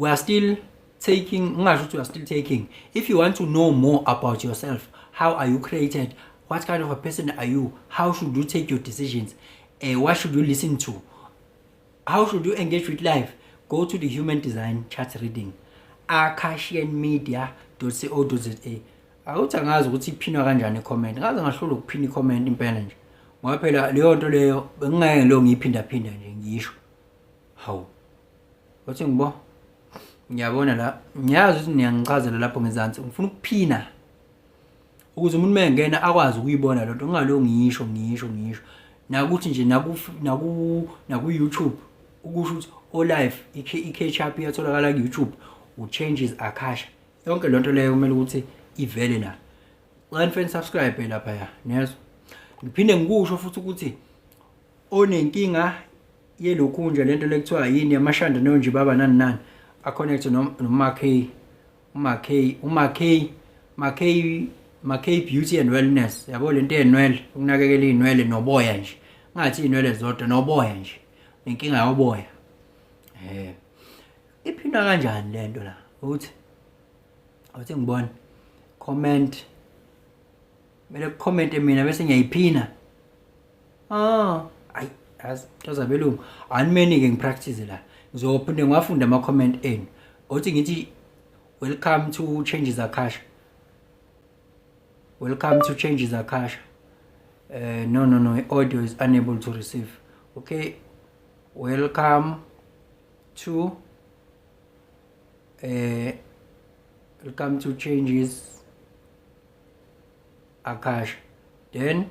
are still taking. If you want to know more about yourself, how are you created? What kind of a person are you? How should you take your decisions? What should you listen to? How should you engage with life? Go to the Human Design Chart Reading. akashianmedia.co.za. Awuthi angazi ukuthi iphina kanjani icomment. Ngaze ngahlola ukuphina icomment impela nje. Ngoba phela leyo nto leyo bengingeke lo ngiyiphinda phinda nje ngisho. Hawu. Wathi ngibo. Ngiyabona la. Ngiyazi ukuthi niyangichazela lapho ngezansi. Ngifuna ukuphina. Ukuze umuntu mengena akwazi ukuyibona lo nto ngalo ngisho. Nakuthi nje naku YouTube ukusho ukuthi o live i-catch up iyatholakala ku YouTube. Changes Akasha. Yonke lonto leyo kumele ukuthi ivele la. Xa subscribe lapha ya. Nezo. Ngiphinde ngikusho futhi ukuthi onenkinga yelokhu nje lento lekuthiwa yini yamashanda nonje baba nani a-connect Makay Beauty and Wellness. Yabo lento yenwele, ukunakekela inwele noboya nje. Ngathi inwele zodwa noboya nje. Inkinga yoboya. Iphina kanjani lento la? Uthi ngibona comment. Mele comment mina bese ngiyayiphina. Ayi azabelungu. Animeni ke ngipractice la. Ngizophinde ngwafunda ama comment enu. Uthi ngithi welcome to Changes Akasha. Welcome to Changes Akasha. No, audio is unable to receive. Okay. Welcome to Changes Akasha. Then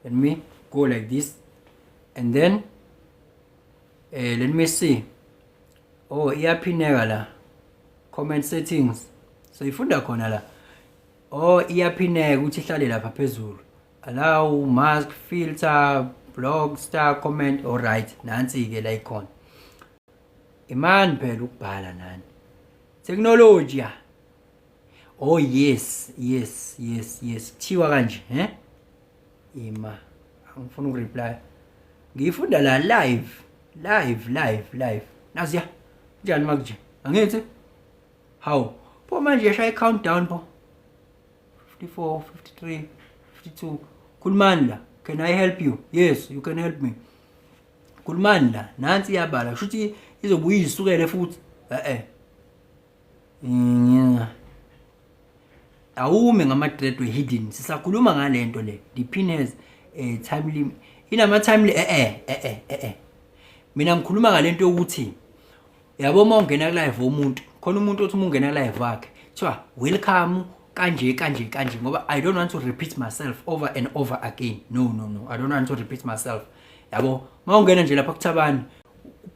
let me go like this, and then let me see. Oh, iyaphineka la comment settings. So ifunda khona la. Oh, iyaphineka ukuthi ihlale lapha phezulu. Allow mask filter blog star comment. All right, nansi ke la icon. Imani phela ukubhala nani. Technology. Oh yes. Thiwa kanje, Ima. Angifuna ukureply. Ngifunda la live. Naziya. Njani makuje? Angithi? How? Pho manje yashaya countdown pho. 54, 53, 52. Khulumani la. Can I help you? Yes, you can help me. Khulumani la. Nansi iyabala. Shuthi izobuya isukele futhi. Awume ngama-thread we-hidden. Sisakhuluma ngalento le. The pin has a time limit. Inama-time limit. Mina ngikhuluma ngalento yokuthi yabo uma ungena live womuntu, khona umuntu othi uma ungena live wakhe, kuthiwa welcome kanje. Ngoba I don't want to repeat myself over and over again. No. I don't want to repeat myself. Yabo, uma ungena nje lapha kuThabani,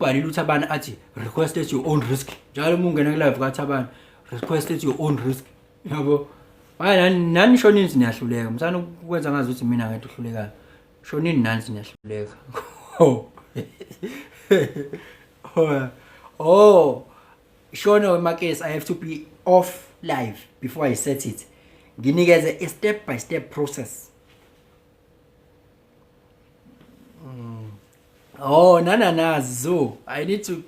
ubhalile uThabani athi request at your own risk njalo uma ungena ku live kaThabani request at your own risk yabo manje nani shonini niyahluleka msana ukwenza ngazi ukuthi mina ngeke uhlulekayo shonini nani niyahluleka oh Shona Marcus, I have to be off live before I set it. Ginikeze a step-by-step process. Oh, so I need to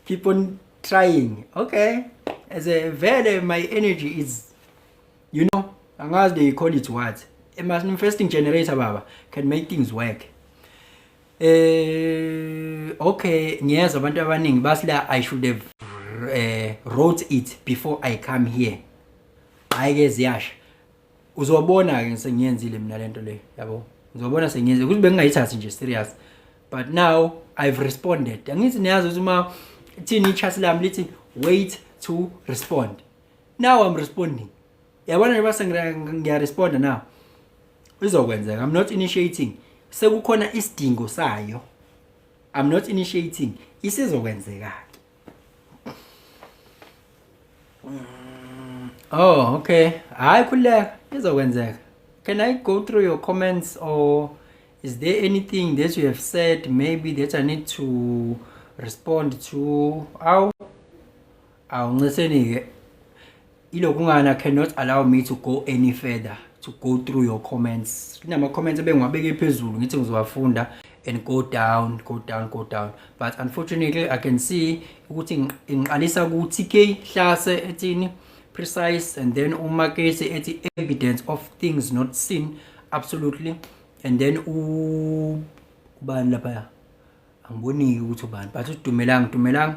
keep on trying. Okay. As a very, my energy is, you know, as they call it what? A manifesting generator, Baba, can make things work. Okay, yes, I should have wrote it before I come here. I guess yash. Uzobona ke sengiyenzile mina lento le, yabo. Uzobona sengiyenzile ukuthi bengingayithathi nje serious. But now I've responded. Angithi niyazi ukuthi uma thini chat lami lithi wait to respond. Now I'm responding. Yabona nje base ngiya respond now. Uzokwenzeka. I'm not initiating. Sekukhona isidingo sayo. I'm not initiating. Isizokwenzeka. Oh, okay. Hayi khuleka izokwenzeka. Can I go through your comments or is there anything that you have said maybe that I need to respond to? Ngiseni ilokungana cannot allow me to go any further to go through your comments. Kunama comments ebengwabeke phezulu ngithi ngizowafunda and go down. But unfortunately I can see ukuthi ngiqalisa ku TK Hlase ethini precise and then uMakesi ethi evidence of things not seen absolutely and then ubani lapha angiboni ukuthi ubani but udumelanga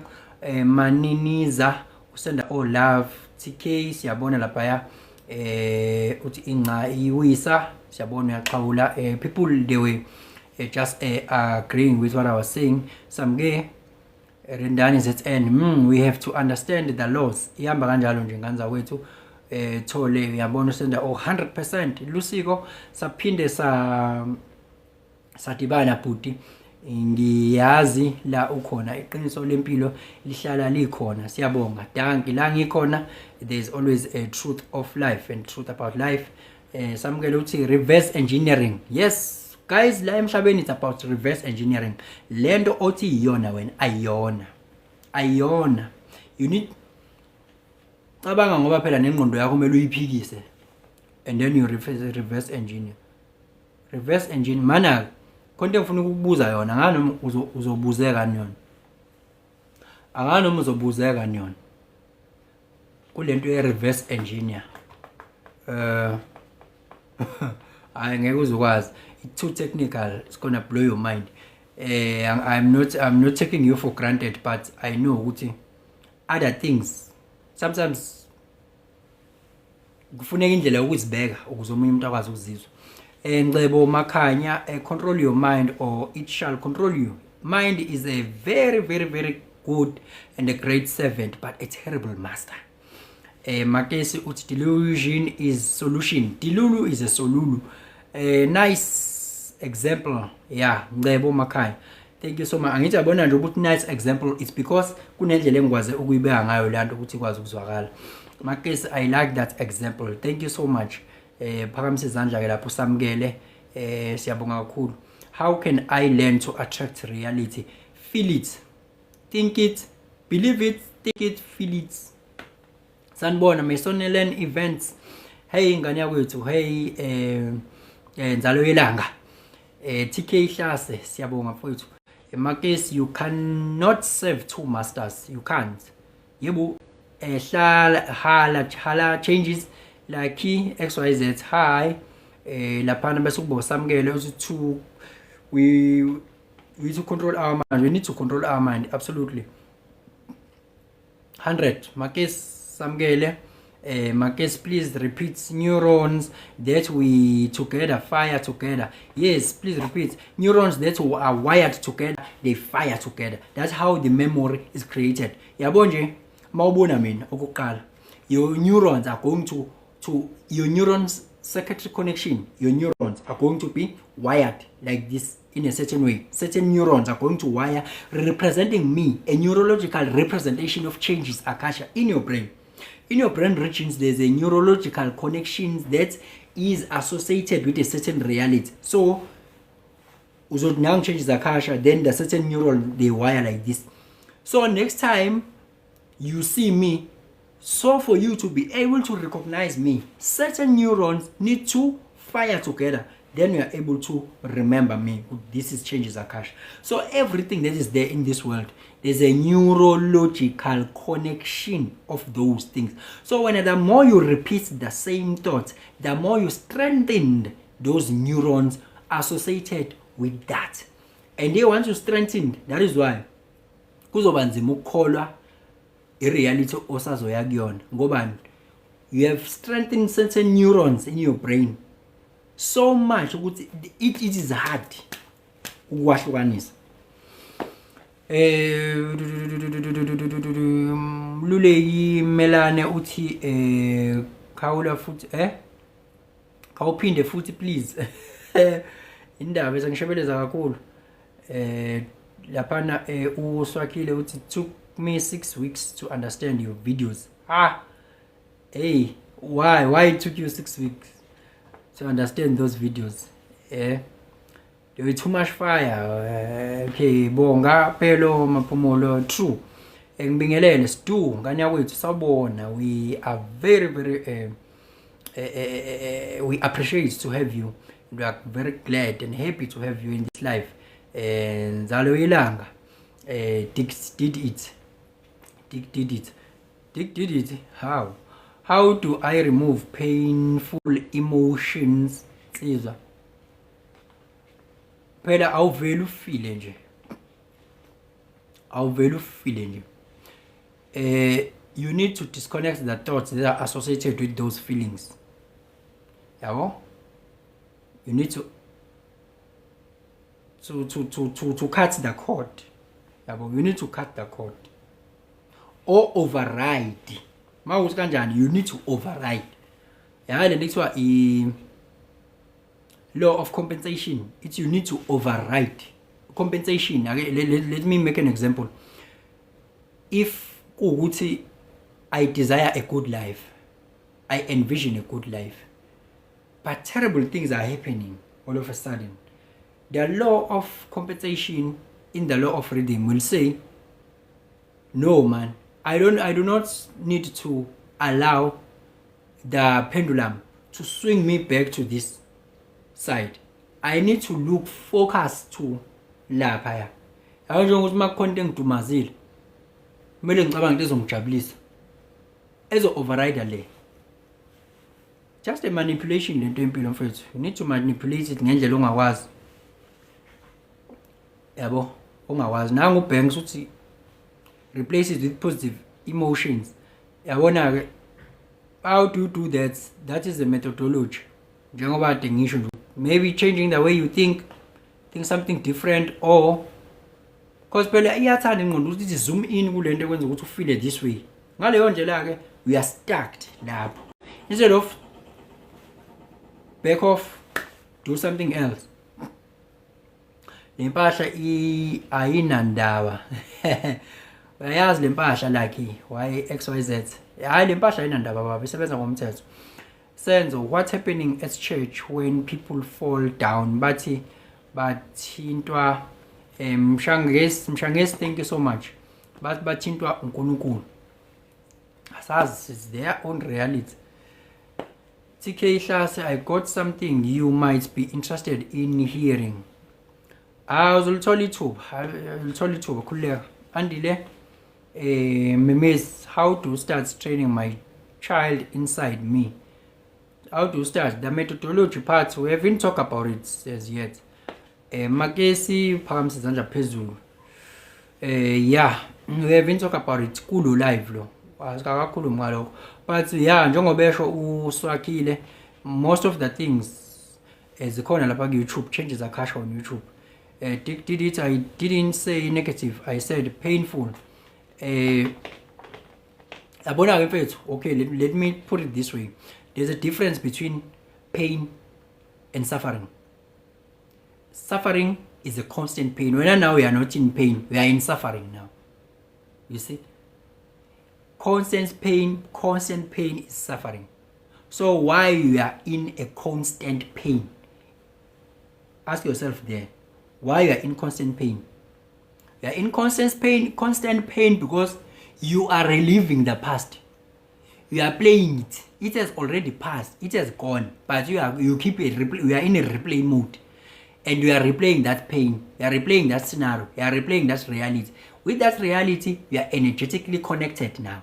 Maniniza usenda all love TK siyabona lapha uthi inqa iwisa siyabona yaxhawula people they were just agreeing with what I was saying. Some gay Rendani ZN, we have to understand the laws. Ihamba kanjalo nje nganza wethu thole uyabona usenda 100% Lusiko saphinde sadibana bhuti ngiyazi la ukhona iqiniso lempilo lihlala likhona siyabonga danki la ngikhona there is always a truth of life and truth about life. Samukele uthi reverse engineering. Yes guys, la emhlabeni it's about reverse engineering. Lento othi iyona wena ayona. You need cabanga ngoba phela nengqondo yakho kumele uyiphikise and then you reverse engineer. Reverse engineer mana konke ngifuna ukukubuza yona ngani uzobuzeka niyona. Angani uzobuzeka niyona. Kulento ye reverse engineer. Ngeke uzokwazi. It's too technical. It's gonna blow your mind. I'm not taking you for granted, but I know ukuthi other things sometimes kufuneka indlela yokuzibeka ukuze umunye umuntu akwazi ukuzizwa. Ngcebo Makhanya, control your mind or it shall control you. Mind is a very good and a great servant but a terrible master. Makesi uthi delusion is solution. Dilulu is a solulu. Nice example. Yeah, Ngcebo Makhanya. Thank you so much. Angithi yabona nje ukuthi nice example is because kunendlela engikwazi ukuyibeka ngayo lanto ukuthi ikwazi ukuzwakala. Makesi, I like that example. Thank you so much. Phakamise izandla ke lapho samukele. Siyabonga kakhulu. How can I learn to attract reality? Feel it. Think it. Believe it. Think it. Feel it. Sanibona Masonelen events. Hey ngane yakwethu. Hey nzalo yelanga. TK Hlase siyabonga mfowethu. Makesi, you cannot serve two masters. You can't. Yebo hala changes like XYZ high laphana bese kubo samukele uthi we to control our mind. We need to control our mind absolutely. 100 Makesi samukele. Makesi, please repeat neurons that we together fire together. Yes, please repeat. Neurons that are wired together, they fire together. That's how the memory is created. Yabonje mawubona mina okuqala. Your neurons are going to your neurons circuitry connection. Your neurons are going to be wired like this. in a certain way. Certain neurons are going to wire, representing me, a neurological representation of changes, Akasha, in your brain. In your brain regions, there's a neurological connection that is associated with a certain reality. So, now changes Akasha, then the certain neuron, they wire like this. So next time you see me, so for you to be able to recognize me, certain neurons need to fire together. Then you are able to remember me. This is changes Akasha. So everything that is there in this world, there's a neurological connection of those things. So when the more you repeat the same thoughts, the more you strengthen those neurons associated with that. And they want to strengthen. That is why kuzoba nzima ukukholwa ireality osazoya kuyona. Ngobani? You have strengthened certain neurons in your brain so much ukuthi it is hard ukwahlukanisa. Luleki Melane uthi khawula futhi khawuphinde futhi please. Indaba esengishebeleza kakhulu. Lapana uSwakile uthi took me 6 weeks to understand your videos. Hey, why it took you 6 weeks to understand those videos? There were too much fire. Okay, bonga phelo maphumulo true. Ngibingelele Stu nganya kwethu sabona. We are very we appreciate to have you. We are very glad and happy to have you in this life. Nzalo ilanga Dick did it. How do I remove painful emotions? Sizwa phela awuvela ufile nje, you need to disconnect the thoughts that are associated with those feelings. Yabo, you need to cut the cord. Yabo, you need to cut the cord or override. Mawuthi kanjani, you need to override. Le next one is law of compensation. It's you need to override compensation. Let me make an example. If I desire a good life, I envision a good life, but terrible things are happening all of a sudden, the law of compensation in the law of rhythm will say, no man, I do not need to allow the pendulum to swing me back to this side. I need to look focused to lapha. Njengokuthi makukhonto engidumazile kumele ngicabanga into ezongijabulisa ezo override le. Just a manipulation lento empilo mfethu. You need to manipulate it ngendlela ongakwazi. Yabo, ongakwazi. Nangu ubhenga ukuthi replace it with positive emotions. Yabona ke, how do you do that? That is the methodology. Njengoba kade ngisho nje, maybe changing the way you think something different, or because phela iyathanda ingqondo ukuthi zoom in kulento ekwenza ukuthi ufeel this way. Ngaleyo ndlela ke we are stuck lapho. Instead of back off, do something else. Lempahla ayinandaba. Uyayazi lempahla like why XYZ. Hayi lempahla ayinandaba baba, isebenza ngomthetho. Senzo, what's happening at church when people fall down? Bathintwa Mshangesi, thank you so much. Bathintwa uNkulunkulu. Asazi, it's their own reality. TK Hlase, I got something you might be interested in hearing. Uzulithola ithuba khuleka. Andile Memes, how to start training my child inside me. How to start the methodology part, we haven't talked about it as yet. Magesi phakamisa izandla phezulu. Yeah, we haven't talked about it kulo live lo. Asikakhulumi ngalokho. But yeah, njengoba esho uSwakile, most of the things zikhona lapha ku YouTube, changes Akasha on YouTube. Did it, I didn't say negative, I said painful. Abona ke mfethu, okay, let me put it this way. There's a difference between pain and suffering. Suffering is a constant pain. When now we are not in pain, we are in suffering now. You see? Constant pain is suffering. So why you are in a constant pain? Ask yourself there. Why you are in constant pain? You are in constant pain because you are reliving the past. You are playing it. It has already passed. It has gone. But you are in a replay mode. And you are replaying that pain. You are replaying that scenario. You are replaying that reality. With that reality, you are energetically connected now.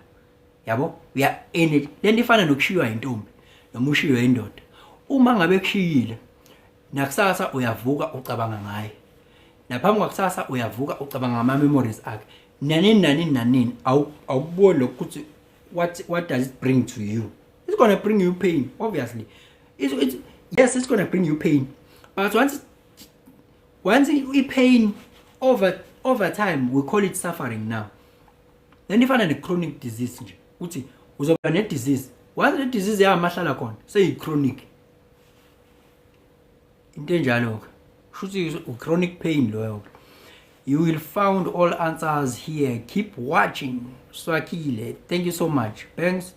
Yabo? We are energy. Lento ifana nokushiywa intombi noma ushiywe indoda. Uma ngabe kushiyile, nakusasa uyavuka ucabanga ngaye. Naphambi kwakusasa uyavuka ucabanga ngama memories akhe. Nanini awuboni lokuthi what does it bring to you? It's going to bring you pain, obviously. Yes, it's going to bring you pain. But once you pain over time, we call it suffering now. Then if a chronic disease, uthi uzoba ne disease. Once the disease yamashala khona, say chronic. Into enjalo ke. Shuthi chronic pain loyo. You will find all answers here. Keep watching. Swakile. Thank you so much. Thanks.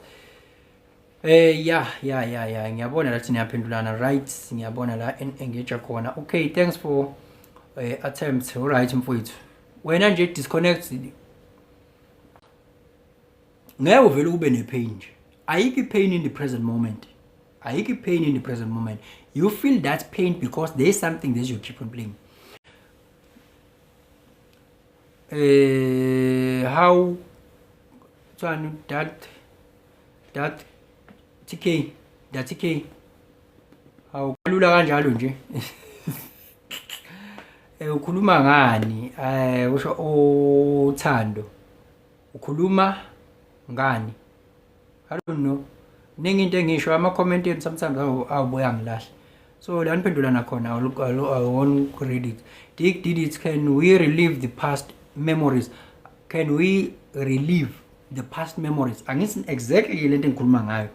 Yeah. Ngiyabona lathi niyaphendulana right. Ngiyabona la engage khona. Okay, thanks for attempts. All right mfowethu. Wena nje disconnect. Ngeke uvele ube ne pain nje. Ayikho pain in the present moment. Ayikho pain in the present moment. You feel that pain because there is something that you keep on playing. How that TK how kalula kanjalo nje ukhuluma ngani usho uthando ukhuluma ngani I don't know ningi into engisho ama comment sometimes awuboya ngilahle so la niphendulana khona I won't read it. Dick did it. Can we relive the past memories? Can we relive the past memories? Angithi exactly lento engikhuluma ngayo.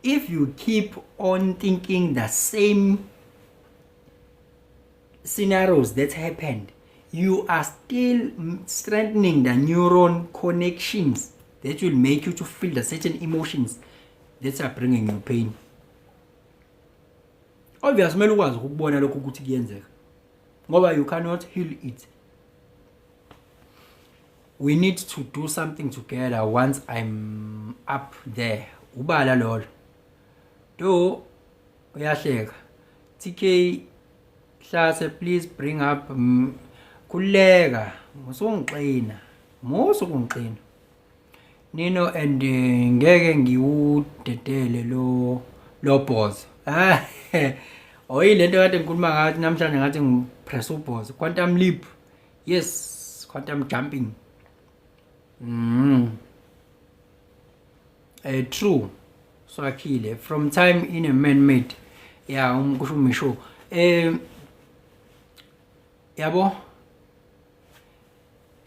If you keep on thinking the same scenarios that happened, you are still strengthening the neuron connections that will make you to feel the certain emotions that are bringing you pain. Obviously, kumele ukwazi ukubona lokho ukuthi kuyenzeka. Ngoba you cannot heal it. We need to do something together once I'm up there. Ubala lolo. Do uyahleka. TK Hlase, please bring up kuleka. Musungixina. Musungixina. Nino and ngeke ngiwudedele lo boss. Oyilento kade ngikhuluma ngathi namhlanje ngathi ngipress ubhozi quantum leap. Yes, quantum jumping. True. So akile from time in a man-made. Yeah, kusho umisho. Yabo.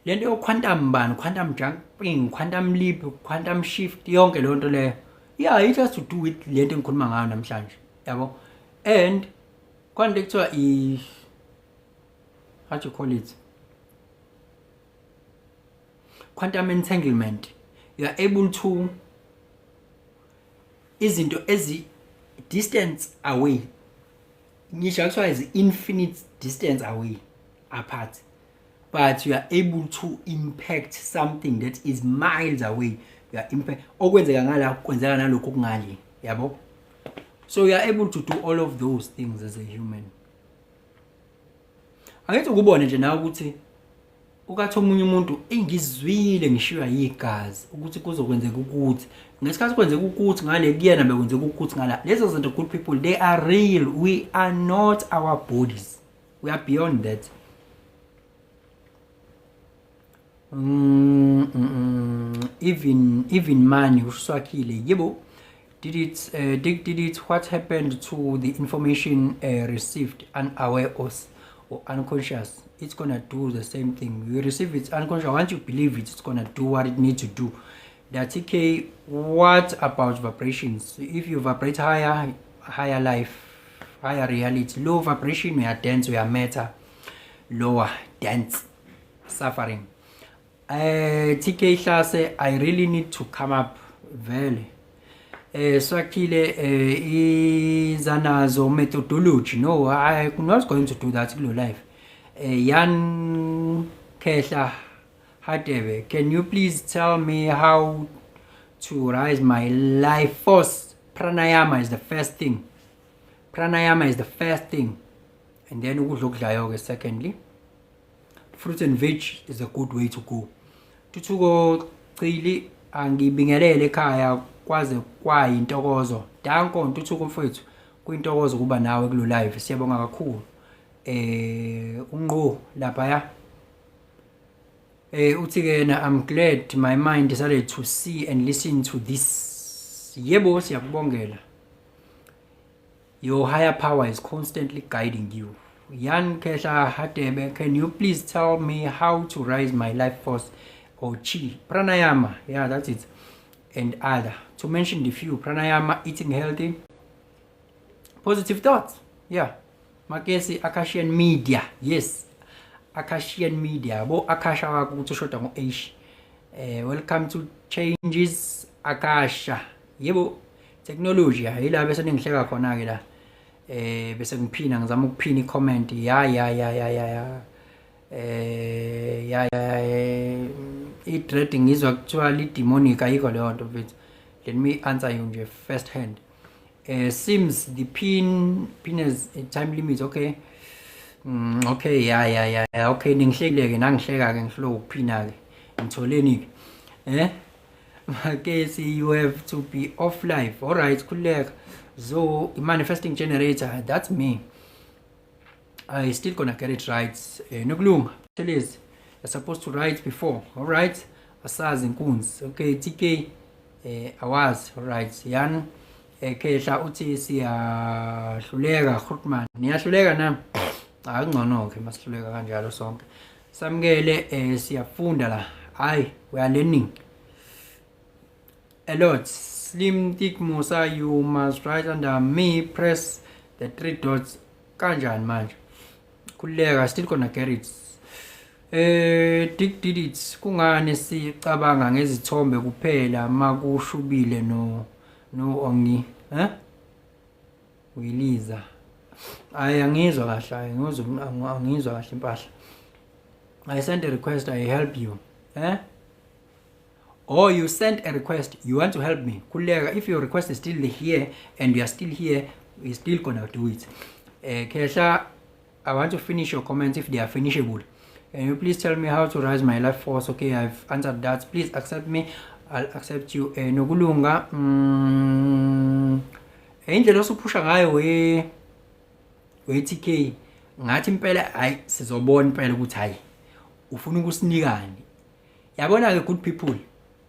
Lento quantum bani, quantum jumping, quantum leap, quantum shift yonke lonto le. Yeah, it has to do with lento engikhuluma ngayo namhlanje. Yabo. And conductor is how to call it quantum entanglement. You are able to izinto ezi distance away ngisho kuthiwa is infinite distance away apart, but you are able to impact something that is miles away. You are impact okwenzeka ngala kwenzeka nalokho kungale yabo. So you are able to do all of those things as a human. Angithi ukubone nje nawe ukuthi ukathi omunye umuntu engizwile ngishiywa yigazi ukuthi kuzokwenzeka ukuthi ngesikhathi kwenzeka ukuthi ngale kuyena bekwenzeka ukuthi ngala. Lezo zinto good people, they are real. We are not our bodies. We are beyond that. Even money uswakile yebo. Did it what happened to the information received unaware or unconscious? It's gonna do the same thing. You receive it unconscious. Once you believe it, it's gonna do what it needs to do. That's okay. What about vibrations? If you vibrate higher life, higher reality, low vibration uyadance uyameta, lower dance suffering. TK Hlase, I really need to come up vele Swakile izanazo methodology. No, I'm not going to do that in life. Yan Kehla Hadebe, can you please tell me how to rise my life force? Pranayama is the first thing. Pranayama is the first thing. And then ukudla yoga secondly. Fruit and veg is a good way to go. Tuthuko Cili angibingelele ekhaya kwaze kwayintokozo. Danko Ntuthuko mfowethu kuyintokozo kuba nawe kulo live. Siyabonga kakhulu. Unqo lapha ya. Uthi kena, I'm glad my mind decided to see and listen to this. Yebo siyakubongela. Your higher power is constantly guiding you. Yan Kehla Hadebe, can you please tell me how to rise my life force or chi? Pranayama, yeah, that's it. And other. To mention the few, pranayama, eating healthy, positive thoughts, yeah. Makesi Akashian Media, yes. Akashian Media, bo Akasha wakutushoda ngo H. Welcome to Changes Akasha. Yebo, technology, ila bese ningihleka khona ke la. Bese ngiphina ngizama ukuphina i-comment ya i-dreading ngizwa kuthiwa li-demonic ayikho leyo nto mfethu. Let me answer you nje first hand. Seems the pin has a time limit. Okay. Okay, yeah. Okay, ningihlekile nangihleka ke ngiflow ukuphina ke ngitholeni ke. Makesi, you have to be off life. All right, kuleka. So, manifesting generator, that's me. I still gonna get it right. No gloom. Tell us, you're supposed to write before. All right. Asaz in Kunz. Okay, TK. I was all right. Yan. Kehla uthi siyahluleka Khutman. Niyahluleka na? Akungcono ke masihluleka kanjalo sonke. Samkele siyafunda la. Hayi, we are learning a lot. Slim Dick Musa, you must write under me, press the 3 dots. Kanjani manje? Kuleka, still gonna get it. Dick did it. Kungani sicabanga ngezithombe kuphela makushubile no ongi. Uyiliza. Angizwa kahle, angizwa kahle impahla. I sent a request, I help you. Or you sent a request, you want to help me. Kuleka, if your request is still here and you are still here, we're still gonna do it. Kesha, I want to finish your comments if they are finishable. Can you please tell me how to rise my life force? Okay, I've answered that. Please accept me. I'll accept you. Nokulunga. Indlela osupusha ngayo we TK. Ngathi impela hayi sizobona impela ukuthi hayi ufuna ukusinikani. Yabona ke good people.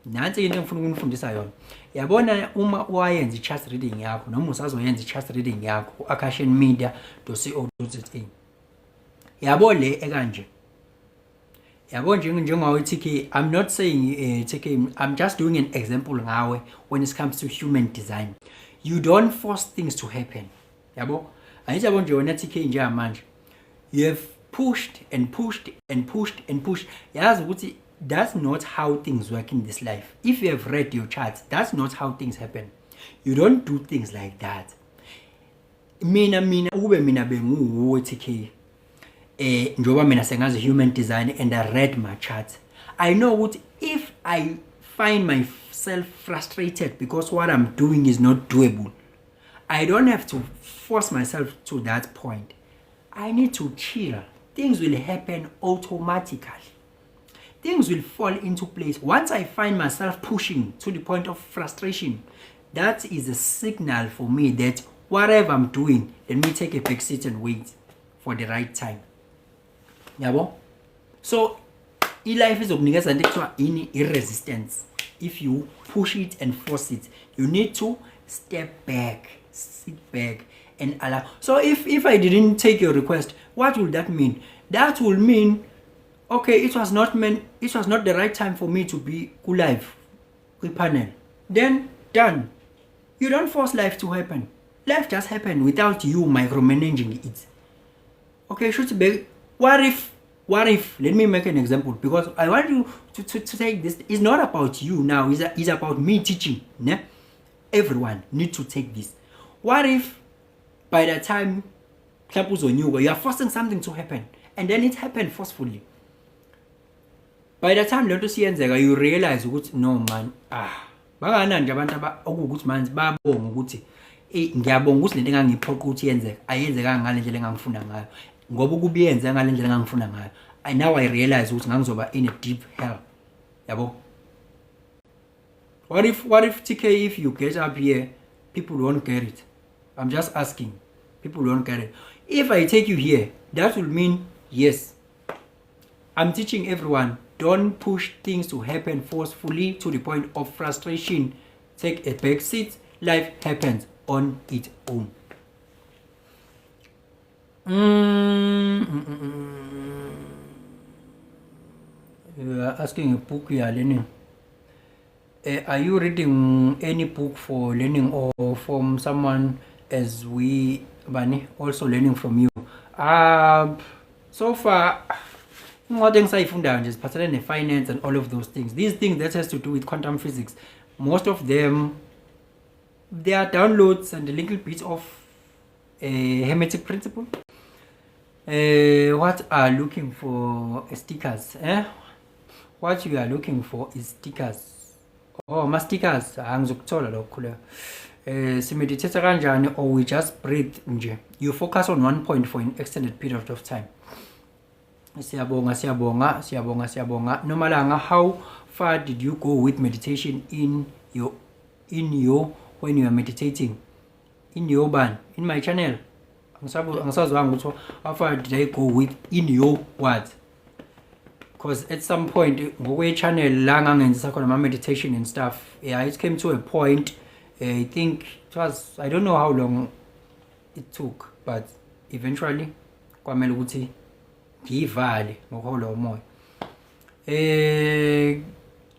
Nansi into engifuna ukunifundisa yona. Yabona uma wayenza i-chart reading yakho noma usazoyenza i-chart reading yakho ku-akashianmedia.co.za. Yabo le ekanje. Yabo njengawe TK, I'm not saying TK, I'm just doing an example ngawe when it comes to human design. You don't force things to happen. Yabo? Ayijabo nje wena TK nje manje. You have pushed and pushed and pushed and pushed. Yazi ukuthi that's not how things work in this life. If you have read your charts, that's not how things happen. You don't do things like that. Mina bengu TK. Njoba mina sengazi human design and I read my chart. I know what if I find myself frustrated because what I'm doing is not doable, I don't have to force myself to that point. I need to chill. Things will happen automatically. Things will fall into place. Once I find myself pushing to the point of frustration, that is a signal for me that whatever I'm doing, let me take a back seat and wait for the right time. Yabo? So, life is okunikeza into ekuthiwa resistance. If you push it and force it, you need to step back, sit back, and allow. So if I didn't take your request, what will that mean? That will mean, okay, it was not the right time for me to be live with panel. Then done. You don't force life to happen. life just happened without you micromanaging it. Okay, what if, let me make an example, because I want you to take this. It's not about you now, it's about me teaching. Ne? Everyone need to take this. What if by the time you are forcing something to happen, and then it happened forcefully? By the time you realize, no man, bakanandi abantu okuthi manje babonga ukuthi ngiyabonga ukuthi lento engangiphoqa ukuthi yenzeke ayenzeka ngale ndlela engangifuna ngayo, ngoba ukubiyenza ngale ndlela engangifuna ngayo. Now I realize ukuthi ngangizoba in a deep hell. Yabo. What if TK, if you get up here, people won't get it? I'm just asking. People won't get it. If I take you here, that will mean yes. I'm teaching everyone, don't push things to happen forcefully to the point of frustration. Take a back seat. Life happens on its own. You are asking a book you are learning. Are you reading any book for learning or from someone as we, Bani, also learning from you? So far, more things I found out is particularly finance and all of those things. These things that has to do with quantum physics. Most of them, they are downloads and a little bit of hermetic principle. What are looking for stickers? What you are looking for is stickers. Oh, my stickers. Angizukuthola lokho le. Simeditate kanjani, or we just breathe nje. You focus on one point for an extended period of time. Siyabonga. Nomalanga, how far did you go with meditation in your when you are meditating? In your band, in my channel. How far did I go with in your what? Because at some point, go channel lang and my meditation and stuff. Yeah, it came to a point. I think it was, I don't know how long it took, but eventually, kwamele ukuthi ngivale ngoholo moya.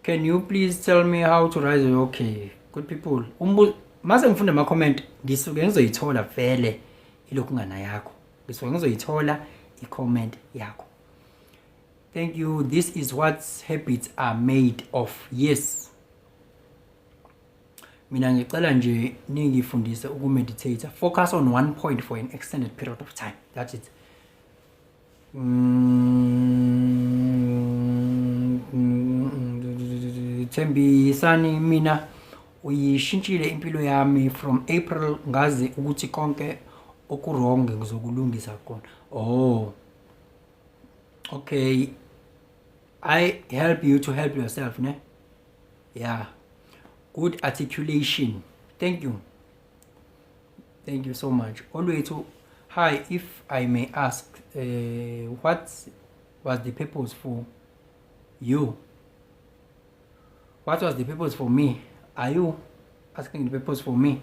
Can you please tell me how to rise? Okay, good people. Mase ngifunde ama comment, ngisuke ngizoyithola vele ilokhu ngana yakho. Ngisuke ngizoyithola I comment yakho. Thank you. This is what habits are made of. Yes. Mina ngicela nje ningifundise ukumeditate. Focus on one point for an extended period of time. That's it. Thembi sani mina uyishintshile impilo yami from April ngazi ukuthi konke okurong ngizokulungisa khona. Oh. Okay. I help you to help yourself, ne? Yeah. Good articulation. Thank you. Thank you so much. Always. Hi, if I may ask, what was the purpose for you? What was the purpose for me? Are you asking the purpose for me?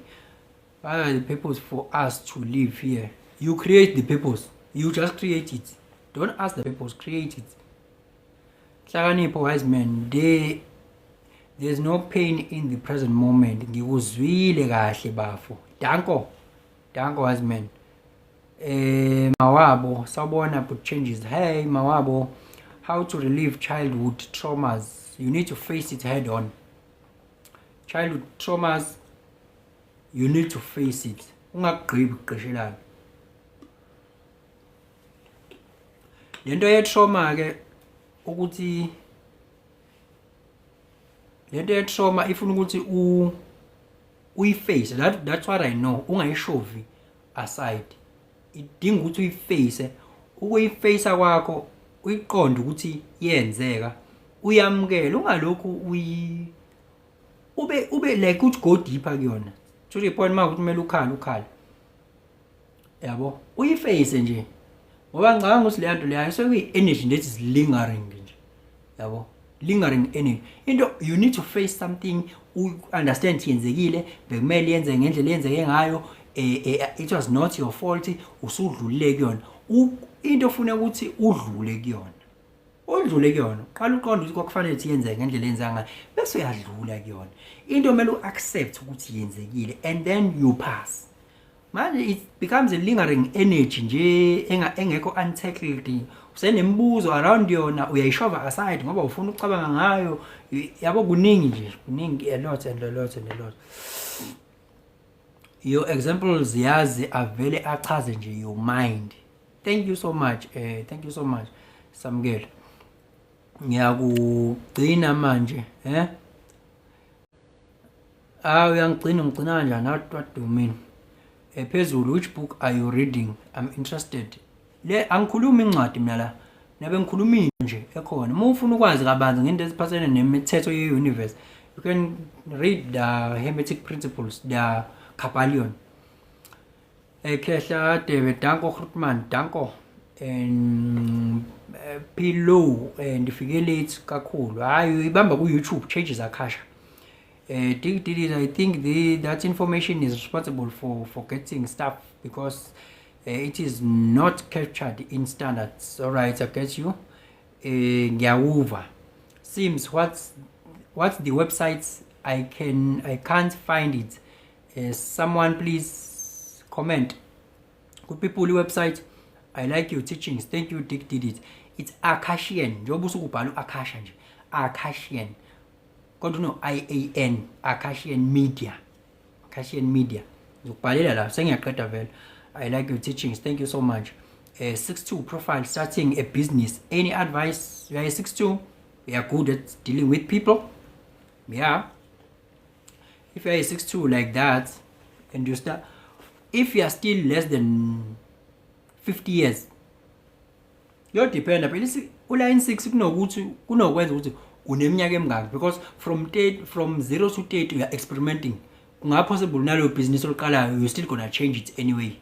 What are the purpose for us to live here? You create the purpose. You just create it. Don't ask the purpose, create it. Hlakanipho, wise men, there's no pain in the present moment. Ngikuzwile kahle bafo. Danko, wise men. Mawabo, sawubona but changes. Hey Mawabo, how to relieve childhood traumas? You need to face it head on. Childhood traumas, you need to face it. Ungagqibi uqeshelana. Lento ye trauma ke ukuthi lento ye trauma ifuna ukuthi uyiface. That's what I know. Ungayishovi aside. Idinga ukuthi uyiface. Ukuyiface kwakho uyiqonda ukuthi yenzeka. Uyamukela ungalokhu ube like uthi go deeper kuyona. To the point manje ukuthi kumele ukhala. Yabo? Uyiface nje. Ngoba ngicabanga ukuthi le nto leyo sekuyi energy that is lingering nje. Yabo? Lingering energy. You need to face something, understand yenzekile, bekumele yenze ngendlela yenzeke ngayo. It was not your fault. Usudlulile kuyona. Into ofuna ukuthi udlule kuyona. Udlule kuyona. Qala uqonda ukuthi kwakufanele ukuthi yenze ngendlela yenza ngayo. Bese uyadlula kuyona. Into kumele uaccept ukuthi yenzekile and then you pass. manje it becomes a lingering energy nje engekho untackled. Usenemibuzo around yona uyayishova aside ngoba ufuna ukucabanga ngayo. Yabo kuningi nje, kuningi, a lot. Your examples yazi avele achaze nje your mind. Thank you so much. Thank you so much Samkela. Ngiyakugcina manje, uyangigcina ngigcina kanjani? What do you mean? Phezulu, which book are you reading? I'm interested. Angikhulumi incwadi mina la. Nabe ngikhuluma nje ekhona. Uma ufuna ukwazi kabanzi ngento eziphathene nemithetho ye-universe, you can read the Hermetic Principles, the Kabbalion. Khehla David, danko Grootman, danko. And Pillow and Figelate kakhulu. Ibamba ku YouTube Changes Akasha. I think that information is responsible for getting stuff because it is not captured in standards. All right, I get you. Ngiyawuva. Seems what's the websites? I can't find it. Someone please comment. Good people website. I like your teachings. Thank you, Dick did it. It's Akashian. Njoba usukubhala Akasha nje. Akashian. Kodwa no IAN. Akashian Media. Akashian Media. Ngizokubhalela la sengiyaqeda vele. I like your teachings. Thank you so much. 6-2 profile, starting a business. Any advice? You are 6-2. You are good at dealing with people. Yeah. If you are 6-2 like that, and you start, if you are still less than 50 years, you're dependent. Uline 6 kunokwenza ukuthi uneminyaka emingaki, because from 0 to 30 you are experimenting. Possible nalo business oluqalayo, you still gonna change it anyway.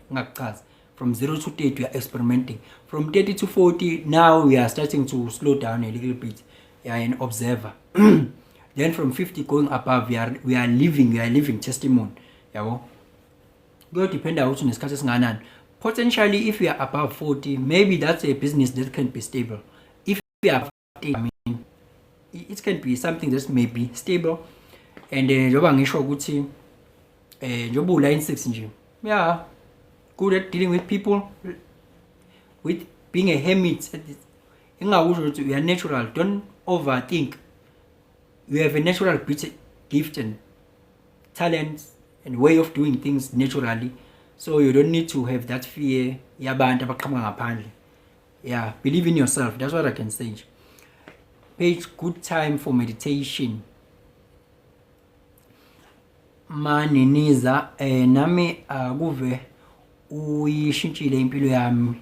From 0 to 30 you are experimenting. From 30 to 40 now we are starting to slow down a little bit. You are an observer. Then from 50 going above we are living testimony. Yabo. Go depend on ukuthi nesikhathi esinganani. Potentially if you are above 40, maybe that's a business that can be stable. If you are 40, I mean it can be something that may be stable. And njoba ngisho ukuthi njoba uline 6 nje, yeah, good at dealing with people, with being a hermit. Ingakusho ukuthi you are natural. Don't overthink. You have a natural gift and talent and way of doing things naturally, so you don't need to have that fear yabantu abaqhamuka ngaphandle. Yeah, believe in yourself. That's what I can say. Page, good time for meditation. Maniniza nami akuve uyishintshile impilo yami,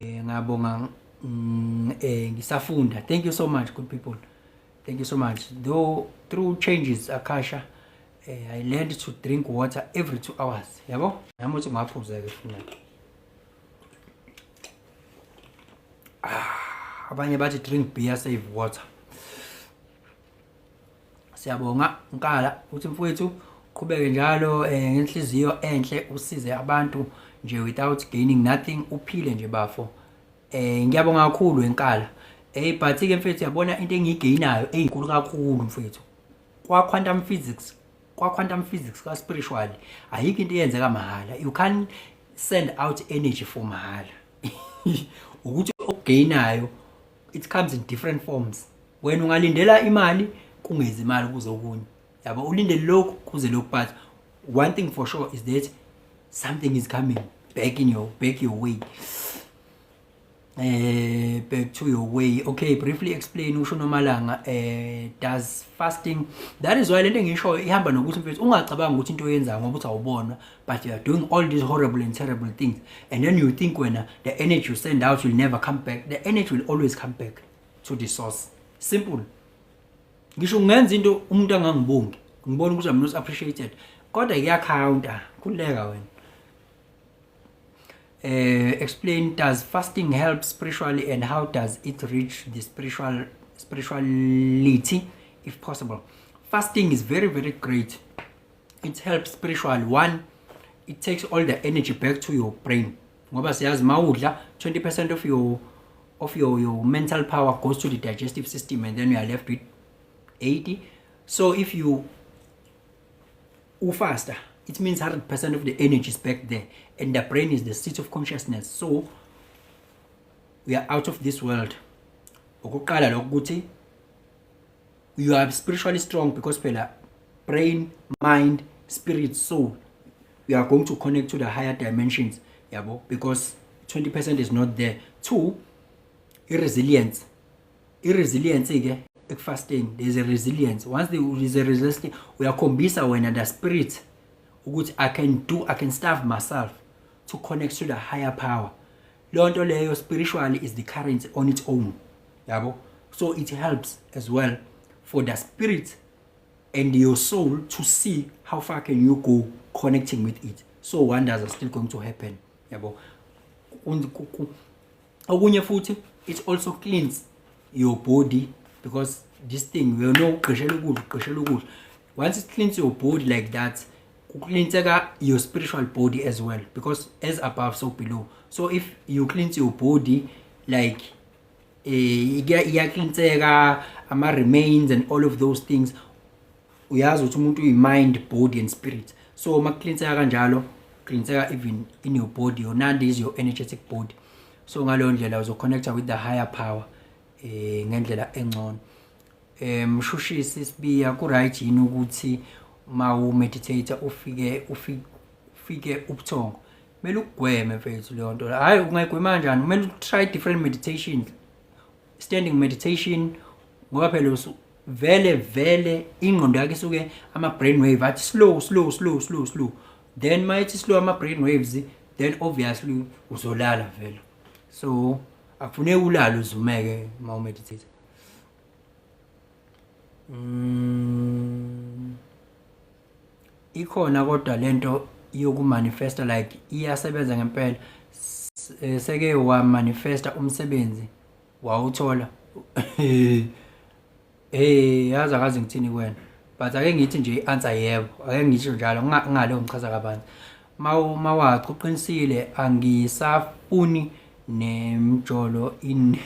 ngabonga ngisafunda. Thank you so much, good people. Thank you so much. Though through changes Akasha, I learned to drink water every 2 hours. Yabo? Nami uthi ngaphuza ke funa. Abanye bathi drink beer, save water. Siyabonga Nkala uthi mfowethu qhubeke njalo ngenhliziyo enhle, usize abantu nje without gaining nothing, uphile nje bafo. Ngiyabonga kakhulu enkala. But ke mfethu yabona into engiyigainayo eyinkulu kakhulu mfethu. Quantum physics ka spiritual ayikho into eyenzeka mahala. You can't send out energy for mahala. Ukuthi okugainayo it comes in different forms. Wena ungalindela imali kungezi imali kuze okunye. Yabo ulindele lokho kuze lokho, but one thing for sure is that something is coming back your way. Back to your way. Okay, briefly explain usho nomalanga does fasting. That is why lento ngisho ihamba nokuthi mfethu ungacabanga ukuthi into oyenza ngoba uthi awubona, but you are doing all these horrible and terrible things, and then you think when the energy you send out will never come back. The energy will always come back to the source. Simple. Ngisho ngenza into umuntu angangibongi, ngibona ukuthi I'm not appreciated, kodwa iyacounter kuleka wena. Explain, does fasting help spiritually and how does it reach the spirituality if possible? Fasting is very, very great. It helps spiritual. One, it takes all the energy back to your brain. Ngoba siyazi mawudla 20% of your mental power goes to the digestive system, and then you are left with 80. So if you faster, it means 100% of the energy is back there, and the brain is the seat of consciousness. So we are out of this world. Okokuqala lokuthi you are spiritually strong because phela brain, mind, spirit, soul, you are going to connect to the higher dimensions, yabo, because 20% is not there. 2, resilience. Resilience ke fasting, there's a resilience. Once there is a resilience, we are kombisa when the spirit ukuthi I can starve myself to connect to the higher power. Lonto leyo spiritually is the currency on its own, yabo. So it helps as well for the spirit and your soul to see how far can you go connecting with it. So wonders are still going to happen, yabo. Okunye futhi, it also cleans your body, because this thing, we know once it cleans your body like that, it cleans your spiritual body as well, because as above so below. So if you cleanse your body like iyacleanseka ama remains and all of those things, uyazi ukuthi umuntu mind, body and spirit. So makcleanseka kanjalo, cleanseka even in your body, or nandi is your energetic body. So ngalo ndlela uzoconnecta with the higher power ngendlela engcono. Mshushisi sibiya ku right yini ukuthi ma u meditate ufike ubuthongo. Kumele ugweme mfethu leyo nto. Hayi ungayigwema kanjani? Kumele try different meditations. Standing meditation, ngoba phela vele ingqondo yakhe isuke ama brain wave athi slow. Then mayithi slow ama brain waves, then obviously uzolala vele. So akufuneki ulala uzumeke ma umeditate. Ikhona kodwa lento yokumanifesta like iyasebenza ngempela. Seke wa manifesta umsebenzi wawuthola. Yazi akazi ngithini kwena. But ake ngithi nje answer yebo. Ake ngisho njalo ngale umchaza kabanzi. Mawathi uqinisile angisafuni nemjolo in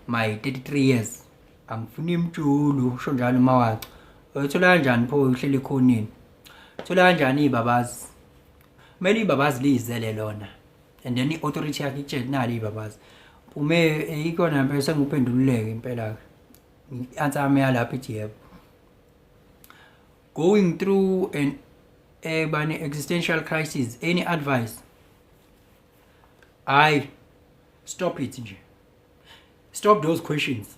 my 33 years. Angifuni imjulu usho njalo mawathi. Uthola kanjani pho uhleli ekhoneni? Uthola kanjani ibabazi? Kumele ibabazi lizele lona. And then i-authority yakhe itshela nali ibabazi. Ume ikona impela senguphendululeke impela. I-answer yami yalapha ithi yebo. Going through an existential crisis, any advice? Stop it nje. Stop those questions.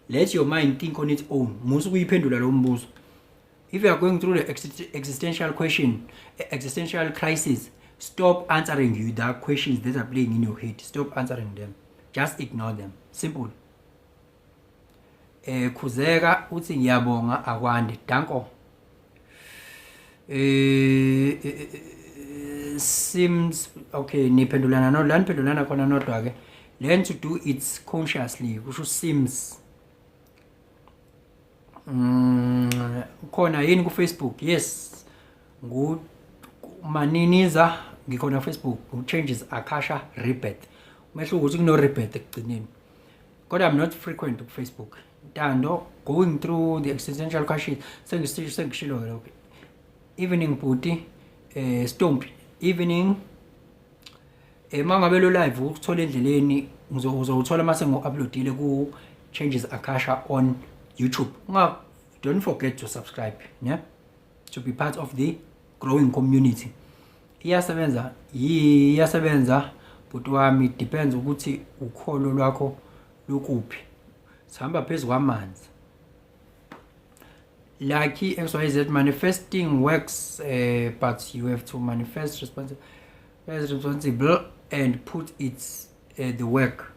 Let your mind think on its own. Musu kuyiphendula lo mbuzo. If you are going through the existential crisis, stop answering you the questions that are playing in your head. Stop answering them. Just ignore them. Simple. Khuzeka uthi ngiyabonga akwande. Danko. Seems okay, niphendulana no lan pendulana khona nodwa ke. Learn to do it consciously. Kusho seems khona yini ku Facebook? Yes. Maniniza ngikhona Facebook. Changes Akasha Rebirth. Umehluko ukuthi kuno rebirth ekugcineni. Kodwa I'm not frequent ku Facebook. Ntando going through the existential crisis. Sengishilo lokho. Evening booty Stompi. Evening mangabe lo live ukuthola endleleni uzothola mase ngo-uploadile ku Changes Akasha on YouTube. Don't forget to subscribe, yeah, to be part of the growing community. Iyasebenza but wami depends ukuthi ukholo lwakho lokuphi. Sihamba phezulu kwamanzi. Lucky XYZ manifesting works, but you have to manifest responsible and put it the work.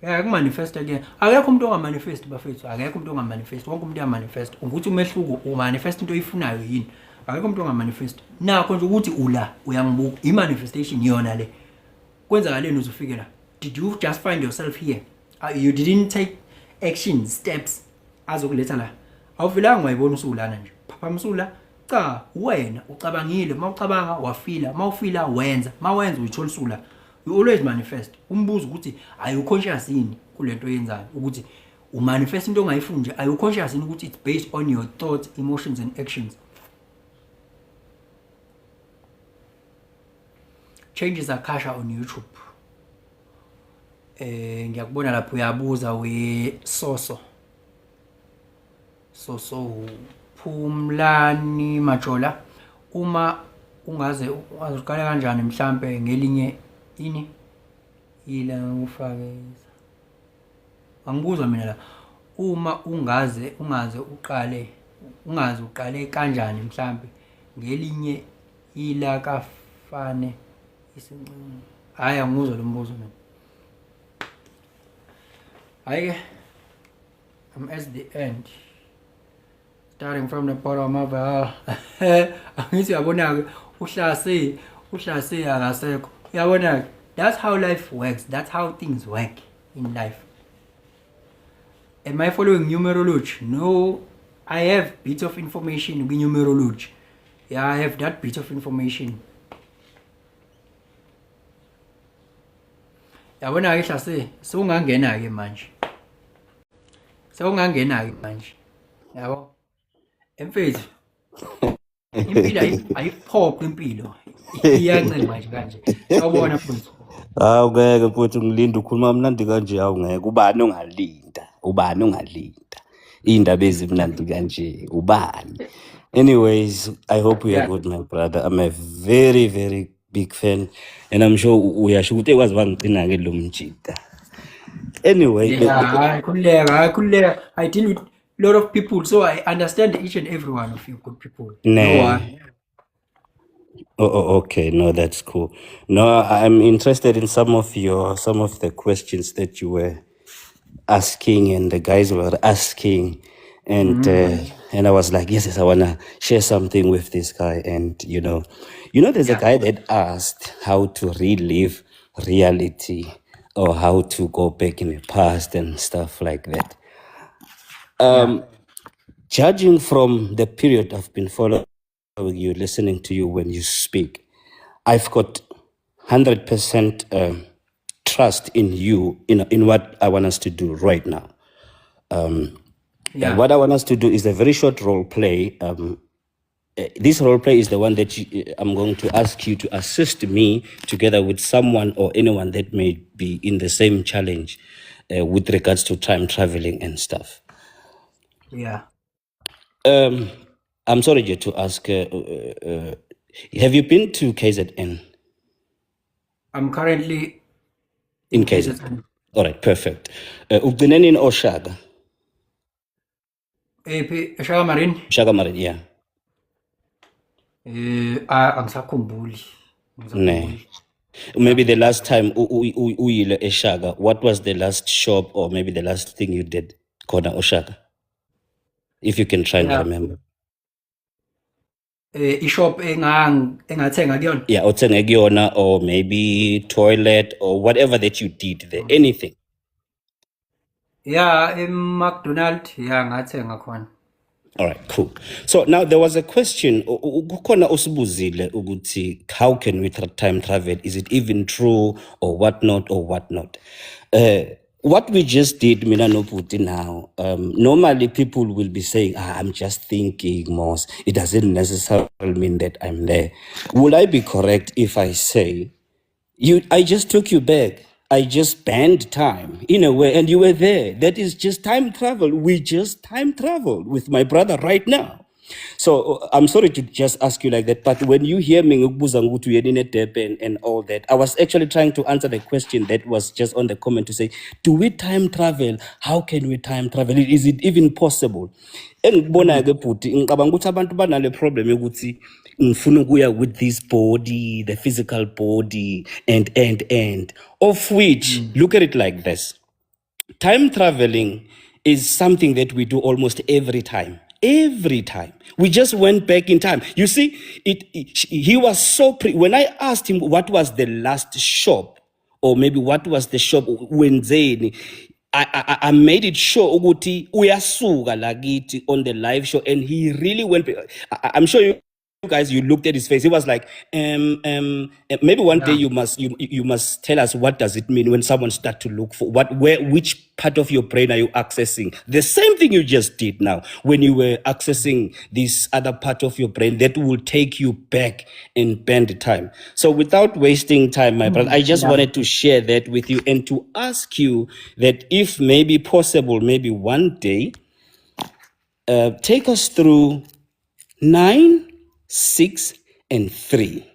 Manifest again. Akekho umuntu ongamanifest bafethu. Akekho umuntu ongamanifest. Wonke umuntu uyamanifest. Ukuthi umehluko umanifest into oyifunayo yini. Akekho umuntu ongamanifest. Nakho nje ukuthi ula uyangibuka i-manifestation yona le. Kwenzakaleni uzufike la? Did you just find yourself here? You didn't take action steps azokuletha la. Awuvilanga wayibona usulana nje. Phaphamsula cha wena ucabangile, mawucabanga wafila, mawufila wenza, mawenza uyithola usula. You always manifest. Umbuzo ukuthi are you conscious yini kulento oyenzayo ukuthi umanifest into ongayifuni nje, are you conscious ukuthi it's based on your thoughts, emotions and actions? Changes Akasha on YouTube. Ngiyakubona lapho uyabuza we Soso Phumlani Majola, uma ungaze uqala kanjani mhlambe ngelinye ini ila ufake angibuzwa mina la, uma ungaze uqale kanjani mhlambe ngelinye ila kafane isincinci. Hayi angizwa lo mbuzo mina. Hayi, I'm at the end, starting from the bottom of angithi uyabona uhlase akasekho, uyabona. That's how life works, that's how things work in life. Am I following numerology? No, I have bits of information with numerology. Yeah, I have that bit of information. Yabona ke hlase sewungangena ke manje. Yabo. Emfethu. Impilo ayiphoqi impilo. Iyancela manje kanje. Sawubona mfethu. Hawu ngeke mfowethu ngilinda ukhuluma mnandi kanje, hawu ngeke. Ubani ongalinda indaba ezimnandi kanje, ubani? Anyways, I hope you are good, my brother. I'm a very, very big fan, and I'm sure uyasho ukuthi ekwazi bangigcina ke lo mjida. Anyway, yeah, khuleka. I deal with a lot of people, so I understand each and every one of you good people. No. Okay, no, that's cool. No, I'm interested in some of the questions that you were asking and the guys were asking, and I was like, yes, I wanna share something with this guy. And you know, there's a guy that asked how to relive reality or how to go back in the past and stuff like that. Judging from the period I've been following you, listening to you when you speak, I've got 100% trust in you, in what I want us to do right now. And what I want us to do is a very short role play. This role play is the one that I'm going to ask you to assist me together with someone or anyone that may be in the same challenge with regards to time traveling and stuff. Yeah. I'm sorry to ask, have you been to KZN? I'm currently in KZN. All right, perfect. Ugcineni in Oshaga? Shaka Marine? Shaka Marine, yeah. Angisakhumbuli. Ne. Maybe the last time uyile eShaka, what was the last shop or maybe the last thing you did khona Oshaga? If you can try and remember. I-shop engathenga kuyona. Yeah, othenge kuyona, or maybe toilet or whatever that you did there, anything. Yeah, McDonald's, yeah, ngathenga khona. All right, cool. So now there was a question, kukhona osibuzile ukuthi how can we time travel? Is it even true or whatnot or whatnot? What we just did, mina no Puti now, normally people will be saying, I'm just thinking, Moss. It doesn't necessarily mean that I'm there. Will I be correct if I say, I just took you back. I just banned time in a way, and you were there. That is just time travel. We just time traveled with my brother right now. So I'm sorry to just ask you like that, but when you hear me and all that, I was actually trying to answer the question that was just on the comment to say, do we time travel? How can we time travel? Is it even possible? Engibona ke Puti, ngicabanga ukuthi abantu banale problem yokuthi ngifuna ukuya with this body, the physical body, and of which, look at it like this. Time traveling is something that we do almost every time. Every time. We just went back in time. You see, he was so when I asked him what was the last shop, or maybe what was the shop when I made it sure ukuthi uyasuka lakithi on the live show, and he really went. I'm sure you guys, you looked at his face. He was like, maybe one day you must tell us what does it mean when someone start to look for which part of your brain are you accessing? The same thing you just did now when you were accessing this other part of your brain that will take you back and bend time. So without wasting time, my brother, I just wanted to share that with you and to ask you that if maybe possible, maybe one day, take us through 9, 6, and 3.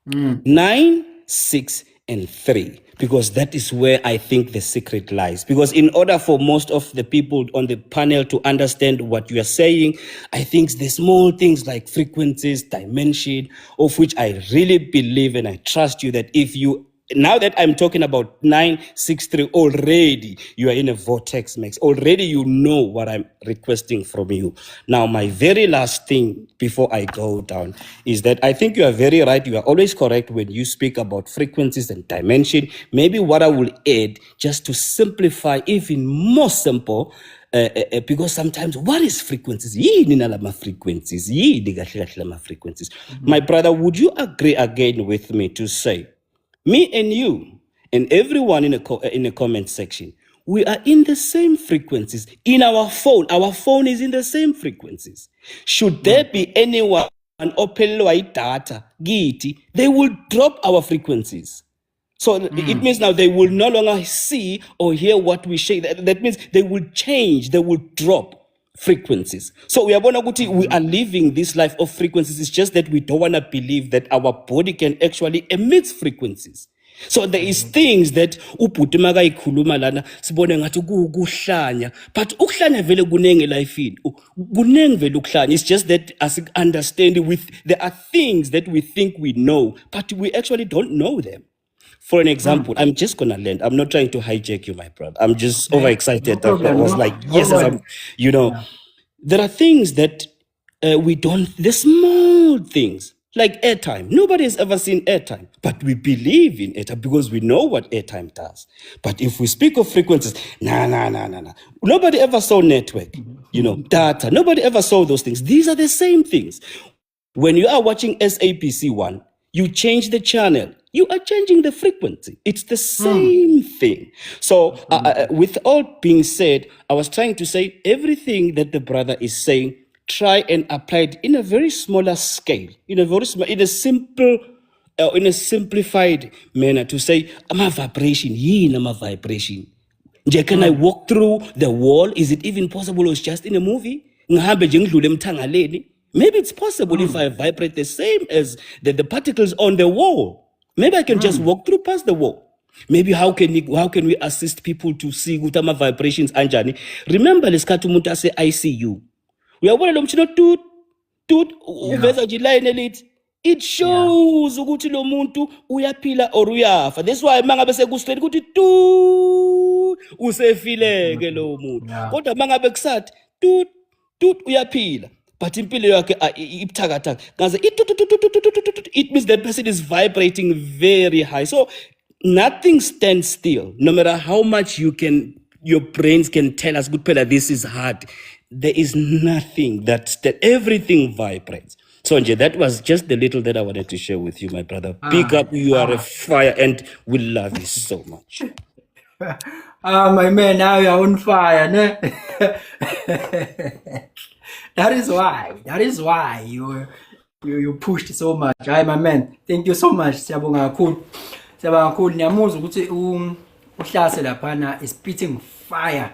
9, 6, and 3. Because that is where I think the secret lies. Because in order for most of the people on the panel to understand what you are saying, I think the small things like frequencies, dimension, of which I really believe and I trust you that if you now that I'm talking about 963, already you are in a vortex mix. Already you know what I'm requesting from you. Now, my very last thing before I go down is that I think you are very right. You are always correct when you speak about frequencies and dimension. Maybe what I will add, just to simplify even more simple, because sometimes what is frequencies? Yini nalama frequencies? Yini kahle kahle lama frequencies? My brother, would you agree again with me to say, me and you and everyone in the comment section, we are in the same frequencies in our phone. Our phone is in the same frequencies. Should there be anyone opelwa data giti, they will drop our frequencies. So it means now they will no longer see or hear what we say. That means they will change, they will drop frequencies. So we are living this life of frequencies. It's just that we don't want to believe that our body can actually emit frequencies. So there is things that ubhuti makayikhuluma lana sibone ngathi kuhlanya, but ukuhlanya vele kunenge lifeini. Kunenge vele ukuhlanya. It's just that as understanding there are things that we think we know, but we actually don't know them. For an example, I'm just gonna land. I'm not trying to hijack you, my brother. I'm just overexcited. I was like, yes, there are things that we don't. The small things like airtime. Nobody has ever seen airtime, but we believe in airtime because we know what airtime does. But if we speak of frequencies, nah. Nobody ever saw network. Data. Nobody ever saw those things. These are the same things. When you are watching SABC 1, you change the channel. You are changing the frequency. It's the same thing. So with all being said, I was trying to say everything that the brother is saying, try and apply it in a very smaller scale, in a simplified manner to say, I'm a vibration, I'm a vibration. Can I walk through the wall? Is it even possible or it's just in a movie? Maybe it's possible if I vibrate the same as the particles on the wall. Maybe I can just walk through past the wall. Maybe how can we assist people to see gutama vibrations anjani? Remember lesikhathi umuntu ase ICU. Uyabona lo mtshina tut uveza nje line elithi it shows ukuthi lo muntu uyaphila or uyafa. That's why mangabe sekustraight ukuthi tut usefileke lo muntu. Kodwa mangabe kusathi tut uyaphila. But impilo yakhe ibuthakathaka ngaze it means that person is vibrating very high. So nothing stands still. No matter how much your brains can tell us, good fella, this is hard. There is nothing that everything vibrates. So Nje, that was just the little that I wanted to share with you, my brother. Pick up, you are a fire, and we love you so much. My man, now you're on fire, ne? That is why you pushed so much. Hi, my man. Thank you so much. Siyabonga kakhulu. Niyamuzwa ukuthi uhlase laphana is spitting fire.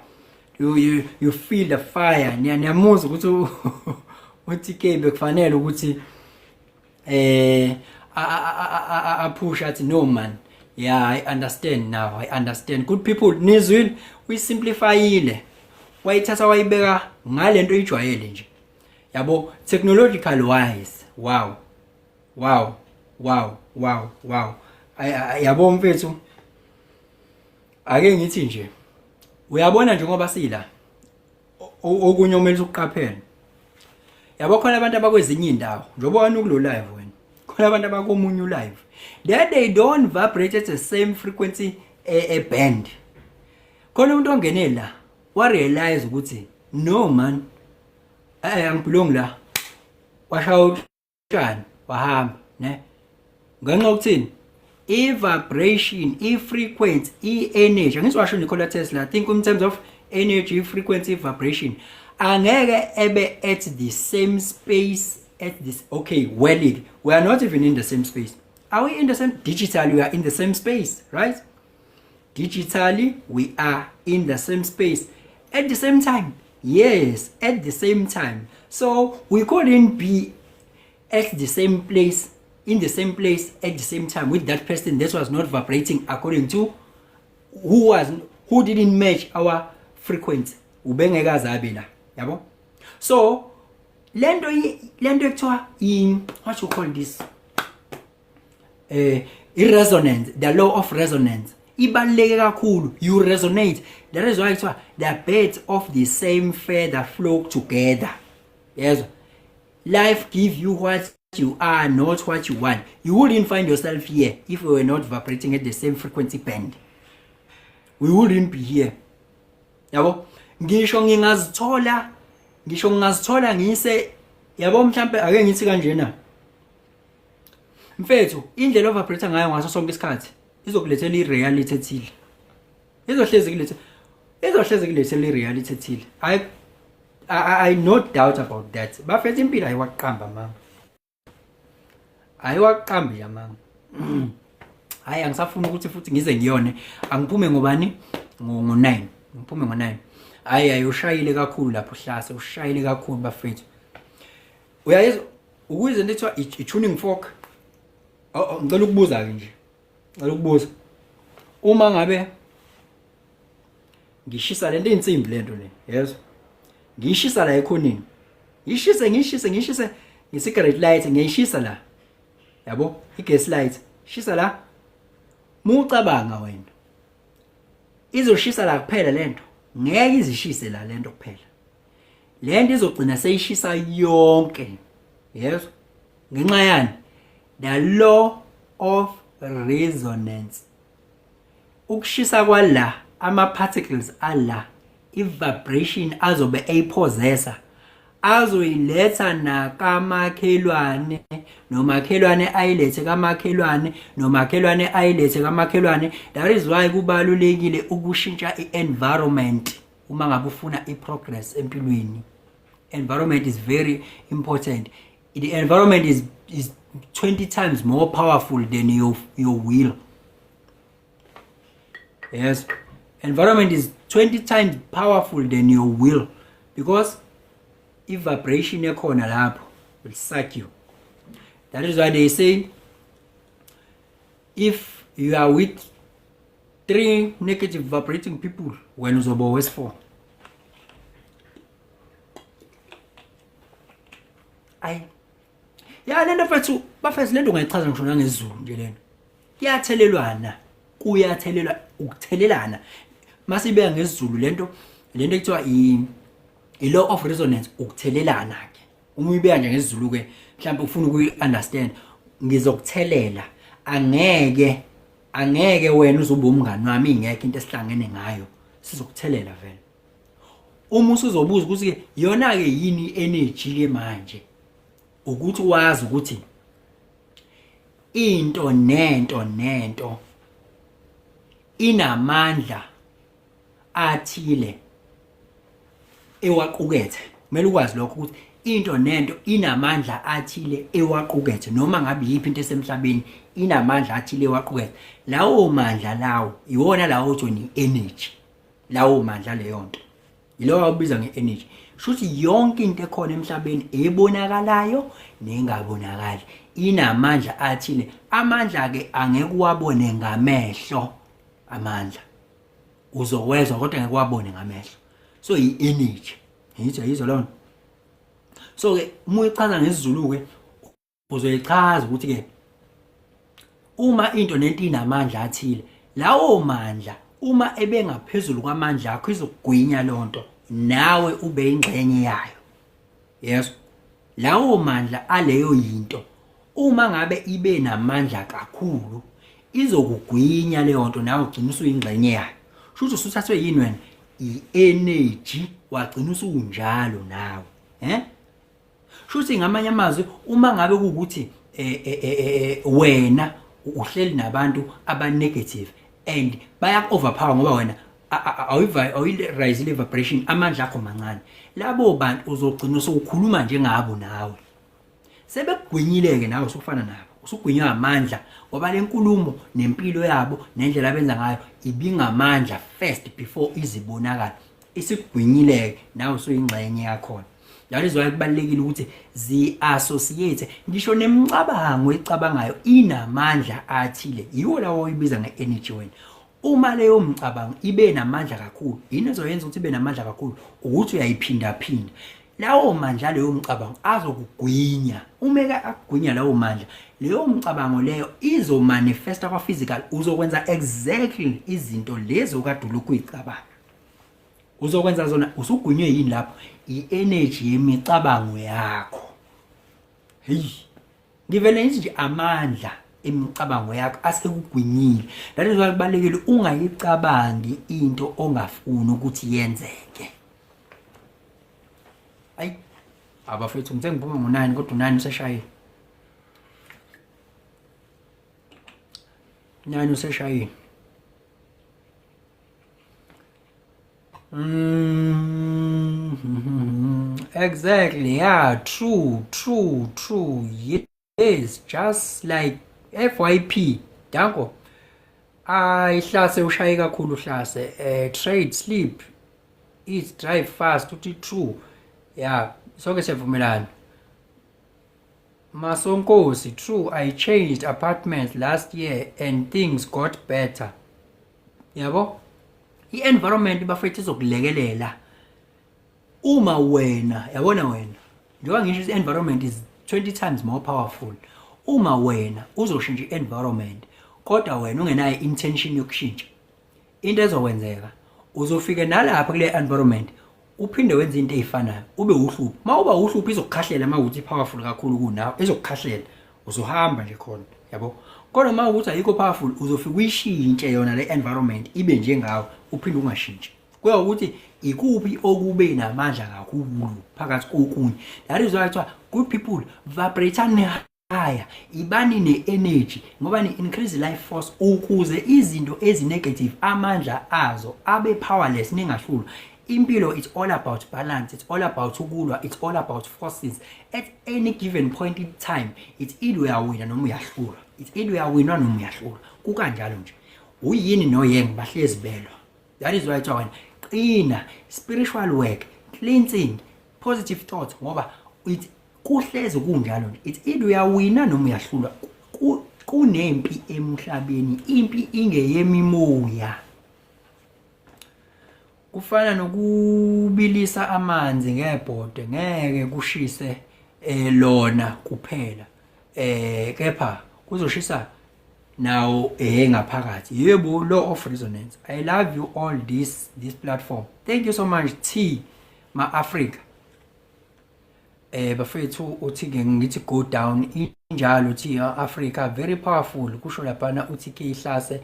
You feel the fire. Niyamuzwa ukuthi uTK bekufanele ukuthi a push at no man. Yeah, I understand now. I understand. Good people, nizwini uyisimplifyile. Wayithatha wayibeka ngalento ijwayele nje. Yabo, technological wise. Wow. Yabo mfethu. Ake ngithi nje. Uyabona nje ngoba sila. Okunye omele ukuqaphela. Yabo khona abantu abakwezinye indawo. Njengoba ukulo live wena. Khona abantu abakomunye live. They don't vibrate at the same frequency a band. Khona umuntu ongene la wa realize ukuthi no man angibelong la washa wahamba ne ngenxa ukuthini i-vibration, i-frequency, i-energy angizwasho Nikola Tesla. I think in terms of energy, frequency, vibration angeke ebe at the same space at this. Okay, well, we are not even in the same space. Are we in the same? Digitally, we are in the same space, right? Digitally, we are in the same space at the same time. Yes, at the same time. So we couldn't be at the same place, in the same place at the same time with that person that was not vibrating according to who didn't match our frequency. Ubengekazi abe la, yabo? So lento ekuthiwa what you call this, resonance, the law of resonance ibaluleke kakhulu. You resonate. That is why kuthiwa the birds of the same feather flock together. Yes, life gives you what you are, not what you want. You wouldn't find yourself here if we were not vibrating at the same frequency band. We wouldn't be here, yabo? Ngisho ngingazithola ngise, yabo, mhlambe ake ngithi kanjena, mfethu indlela ovibrate ngayo ngaso sonke isikhathi izokulethela i-reality ethile, izohlezi kulethela i-reality ethile. I no doubt about that. Bafethu impilo ayiwaqamba mama, ayiwaqambi ya mama. Hayi angisafuna ukuthi futhi ngize ngiyone, angiphume ngobani ngo9, ngiphume ngo9. Hayi ushayile kakhulu lapho Hlase, ushayile kakhulu bafethu. Uyayizwa ukuze ndethiwa i-tuning fork. Ngicela ukubuza ke nje, ngicela ukubuza, uma ngabe ngishisa lento insimbi lento le, yes, ngishisa la ekhoneni, ngishise nge-cigarette light, ngiyishisa la, yabo, i-gas light, shisa la. Mucabanga wena izoshisa la kuphela lento? Ngeke izishise la lento kuphela, lento izogcina seyishisa yonke. Yes, ngenxa yani? The law of resonance. Ukushisa kwala ama-particles ala, i-vibration azobe eyipossessa, azoyiletha nakamakhelwane, nomakhelwane ayilethe kamakhelwane, nomakhelwane ayilethe kamakhelwane. That is why kubalulekile ukushintsha i-environment uma ngabe ufuna i-progress empilweni. Environment is very important. The environment is 20 times more powerful than your will. Yes, environment is 20 times powerful than your will, because if vibration ekhona lapho will suck you. That is why they say if you are with 3 negative vibrating people, when uzoba always 4. Ya lento mfethu bafethu, lento ngayichaza ngisho nangesiZulu nje lento. Kuyathelelwa, ukuthelelana. Masibeka ngesiZulu lento ekuthiwa i-law of resonance, ukuthelelana ke. Uma uyibeka nje ngesiZulu ke, mhlawumbe ufuna ukuyi-understand, ngizokuthelela. Angeke wena uzoba umngani wami ingekho into esihlangene ngayo, sizokuthelela vele. Uma usuzobuza ukuthi ke yona ke yini energy ke manje, ukuthi wazi ukuthi into nento inamandla athile ewaqukethe. Kumele ukwazi lokho ukuthi into nento inamandla athile ewaqukethe, noma ngabe yiphi into esemhlabeni inamandla athile ewaqukethe. Lawo mandla lawo iwona lawo othi ni energy. Lawo mandla leyo nto yilowo abiza nge-energy. Shuthi yonke into ekhona emhlabeni ebonakalayo nengabonakali inamandla athile. Amandla ke angeke uwabone ngamehlo, amandla uzowezwa kodwa ngeke uwabone ngamehlo. So i-energy yizwa lona. So ke uma uyichaza ngesiZulu ke uzoyichaza ukuthi ke uma into nento inamandla athile, lawo mandla uma ebengaphezulu kwamandla akho izokugwinya lonto, nawe ube ingxenye yayo. Yes, lawo mandla aleyo yinto uma ngabe ibe namandla kakhulu izokugwinya leyo nto, nawe ugcina usuyingxenye yayo. Shuthi usuthathwe yini wena? I-energy, wagcina usunjalo nawe. Shuthi ngamanye amazwi uma ngabe kuukuthi wena uhleli nabantu aba negative and baya overpower ngoba wena awuyiraise le vibration amandla akho mancane, labo bantu uzogcina usukhuluma njengabo nawe, sebekugwinyile-ke nawe usufana nabo, usugwinywa amandla ngoba le nkulumo nempilo yabo nendlela abenza ngayo ibingamandla first before izibonakala, isigwinyile-ke nawe usuyingxenye yakhona. That is why kubalulekile ukuthi zi-associate ngisho nemicabango ecabangayo inamandla athile, yiwo lawo oyibiza nge-energy wena. Uma leyo mcabango ibe namandla kakhulu, yini ezoyenza ukuthi ibe namandla kakhulu? Ukuthi uyayiphinda-phinda lawo mandla leyo mcabango azokugwinya. Uma akugwinya lawo mandla, leyo mcabango leyo izomanifesta kwa-physical, uzokwenza exactly izinto lezo kade ulokhu uyicabanga. Uzokwenza zona usugwinywe yini lapho? I-energy yemicabango yakho. Hey, ngivele ngithi nje amandla imicabango yakho asekugwinyile. That is why kubalekile ungayicabangi into ongafuni ukuthi yenzeke. Ayi, abafethu ngithe ngiphuma ngo9 kodwa 9 useshayile. 9 useshayile. Exactly, yeah, true. Yes, just like FYP, danko. Ihlase ushaye kakhulu uhlase. Trade, sleep, eat, drive fast, uthi true. Yeah, sonke siyavumelana. Masonkosi, true, I changed apartment last year and things got better. Yabo? I-environment bafethu izokulekelela. Uma wena, yabona wena, njengoba ngisho i-environment is 20 times more powerful. Uma wena uzoshintsha i-environment kodwa wena ungenayo intention yokushintsha, into ezokwenzeka uzofika nalapha kule environment uphinde wenze into ezifanayo ube uhluphi. Mawuba uhluphi izokukhahlela mawuthi powerful kakhulu kunawe, izokukhahlela uzohamba nje khona, yabo. Kodwa mawukuthi ayikho powerful uzofika uyishintshe yona le environment ibe njengawe uphinde ungashintshi. Kuya ukuthi ikuphi okube namandla kakhulu phakathi kokunye. That is why kuthiwa good people vibrate higher, ibani ne-energy ngoba ni-increase life force ukuze izinto ezi-negative amandla azo abe powerless ningahlulwa. Impilo, it's all about balance, it's all about ukulwa, it's all about forces. At any given point in time, it's either uyawina noma uyahlulwa, it's either uyawina noma uyahlulwa. Kukanjalo nje uyini noyeng bahlezi belwa. That is why kuthiwa wena qina, spiritual work, cleansing, positive thoughts ngoba kuhlezi kunjalo nje, it's either uyawina noma uyahlulwa. Kunempi emhlabeni, impi ingeyemimoya. Kufana nokubilisa amanzi ngebhode, ngeke kushise lona kuphela, kepha kuzoshisa nawo ngaphakathi. Yebo, law of resonance. I love you all this platform. Thank you so much T ma Africa. Bafethu uthi ke ngithi go down injalo T Africa very powerful. Kusho lapha uthi ke ihlase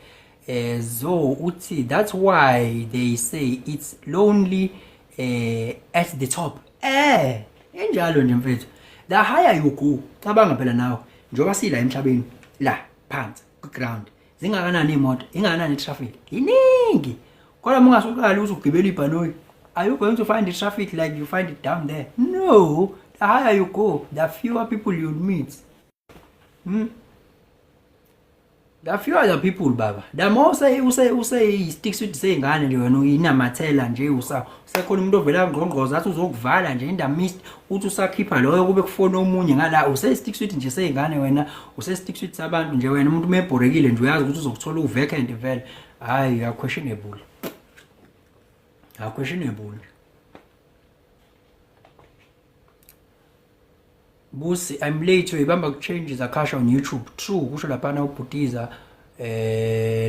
so uthi that's why they say it's lonely at the top. Injalo nje mfethu. The higher you go, cabanga phela nawe njoba sila emhlabeni la phansi ku ground. Zingakanani imoto, ingakanani traffic. Iningi. Kodwa mungasukali uzugibela ibhanoyi, are you going to find the traffic like you find it down there? No. The higher you go, the fewer people you'll meet. The fewer the people baba. The more say sticks with seyingane nje wena uyinamathela nje usekhona umuntu ovela ngqongqoza athi uzokuvala nje in the midst uthi usakhipha loyo kube kufona omunye ngala usesticks with nje seyingane wena usesticks with sabantu nje wena umuntu mebhorekile nje uyazi ukuthi uzokuthola uvacant vele. Hayi questionable. Questionable. Busi, I'm late. Ibamba changes Akasha on YouTube. True, kusho lapha ubhutiza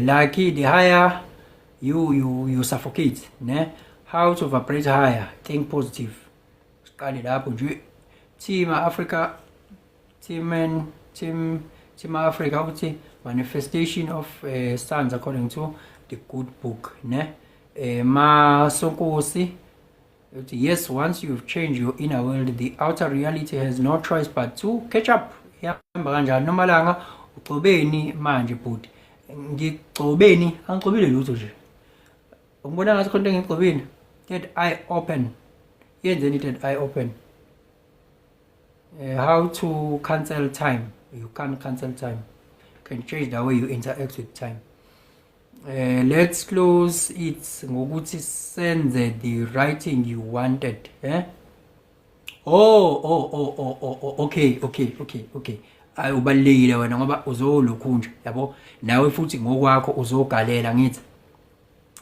lucky the higher you suffocate, ne? How to vibrate higher, think positive. Siqale lapho nje. Team Africa, team Africa uthi manifestation of sons according to the good book, ne? Masonkosi Yes, once you've changed your inner world, the outer reality has no choice but to catch up. Yahamba kanjalo noma langa ugcobeni manje bhuti. Ngigcobeni, angigcobile lutho nje. Ungibona ngathi khona ngigcobeni. Third eye open. Yenzeni third eye open. How to cancel time. You can't cancel time. You can change the way you interact with time. Let's close it ngokuthi senze the writing you wanted. Okay. Ubalekile wena ngoba uzolokhunja yabo nawe futhi ngokwakho uzogalela ngithi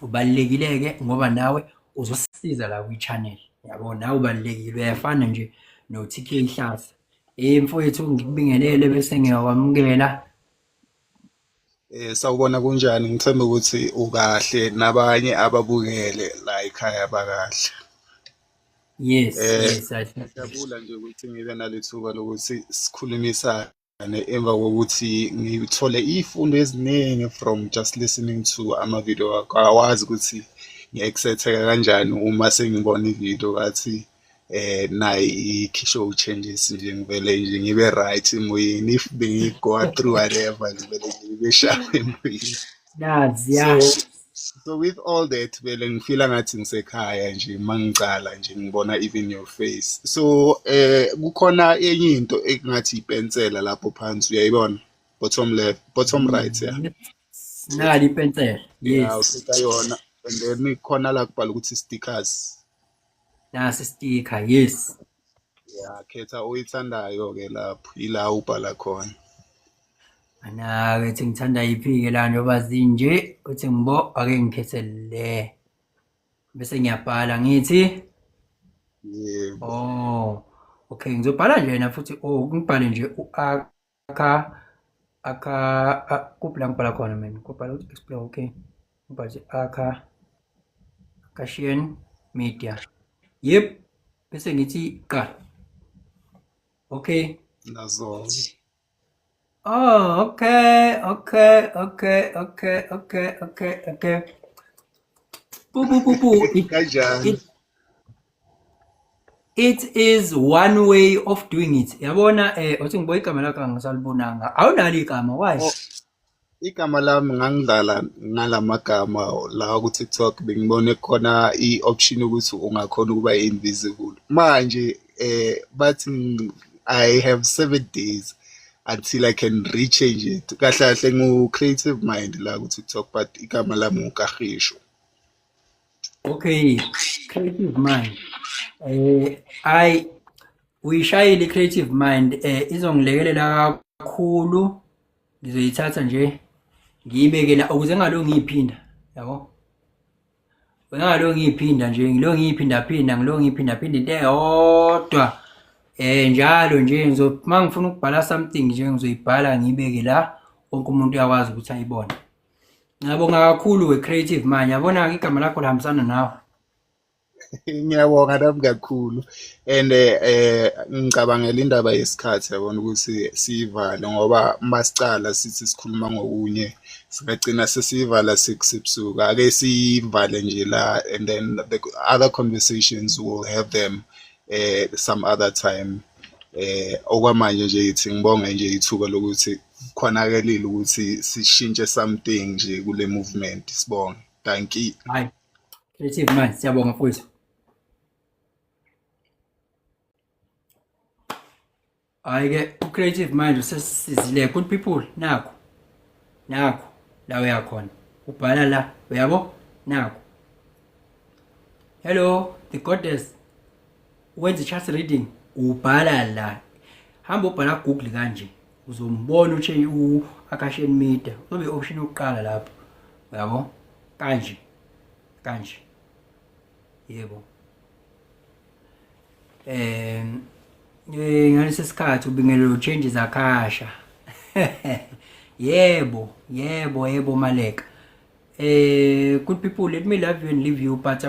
ubalekileke ngoba nawe uzosiza la kwi channel yabo nawe ubalekile uyafana nje no TK Hlasa mfowethu ngikubingelele bese ngiyakwamukela. Sawubona kunjani ngithemba ukuthi ukahle nabanye ababukele la ekhaya bakahle. Yes, Ngiyabula nje ukuthi ngibe nalithuba lokuthi sikhulumisane emva kokuthi ngithole izifundo eziningi from just listening to ama video akho. Awazi ukuthi ngiexciteka kanjani uma sengibona ivideo kathi nayi ikhisho changes nje ngivele nje ngibe right emoyeni if bengigo through whatever ngivele ngibe sharp emoyeni. That's yeah. So with all that vele ngifila ngathi ngisekhaya nje mangicala nje ngibona even your face. So kukhona enye into engathi ipensela lapho phansi uyayibona bottom left bottom right yeah. Nali ipensela. Yeah, Yes. usika yona and then ikhona la kubhala ukuthi stickers. Nasi sticker. Yes. Yeah, khetha oyithandayo ke lapho ila ubhala khona. Ana kethi ngithanda iphi-ke la njengoba zinje uthi ngibo ake ngikhethe le bese ngiyabhala ngithi Yebo. okay ngizobhala nje na futhi ngibhale nje kuphi la ngibhala khona mina ngibhala ukuthi explore okay ngibhala nje Akashian Media. Yep bese ngithi qala. Okay. Nazo. Okay. Kanjani? It is one way of doing it. Yabona uthi ngiboya igama lakho angisalibonanga. Awunalo igama why? Igama lami ngangidlala ngalamagama la ku TikTok bengibone khona i-option ukuthi ungakhona ukuba invisible. Manje bathi I have 7 days until I can rechange it. Kahle kahle ngu creative mind la ku TikTok but igama lami uKagisho. Okay, creative mind. Uyishayile creative mind izongilekelela kakhulu. Ngizoyithatha nje ngiyibeke la ukuze ngalo ngiyiphinda yabo. Ngalo ngiyiphinda nje ngilo ngiyiphinda ngilo ngiyiphinda into eyodwa. Njalo nje mangifuna ukubhala something nje ngizoyibhala ngiyibeke la wonke umuntu uyakwazi ukuthi ayibone. Ngiyabonga kakhulu we creative mind. Yabona ke igama lakho lihambisana nawe. Ngiyabonga nami kakhulu and ngicabangela indaba yesikhathi yabona ukuthi sivale ngoba masicala sithi sikhuluma ngokunye sigcina sesivala sekusebusuku ake sivale nje la and then the other conversations we'll have them some other time okwamanje nje ithi ngibonge nje ithuba lokuthi khonakelile ukuthi sishintshe something nje kule movement sibonge. Thank you. Hayi. Creative mind siyabonga mfowethu. Ayike creative mind usesizile good people nakho la uyakhona ubhala la uyabo nakho. Hello the goddess wenza chat reading ubhala la hamba ubhala Google kanje uzombona uthi Akashian Media uzobe option yokuqala lapho uyabo kanje yebo. Ngalesi sikhathi ubingelelo changes Akasha. Yebo Maleka. Good people, let me love you and leave you, but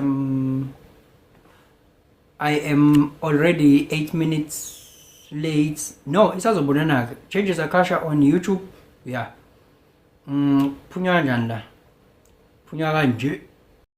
I am already 8 minutes late. No, isazobonana. Changes Akasha on YouTube. Yeah. Phunya kanjani la? Phunya kanje.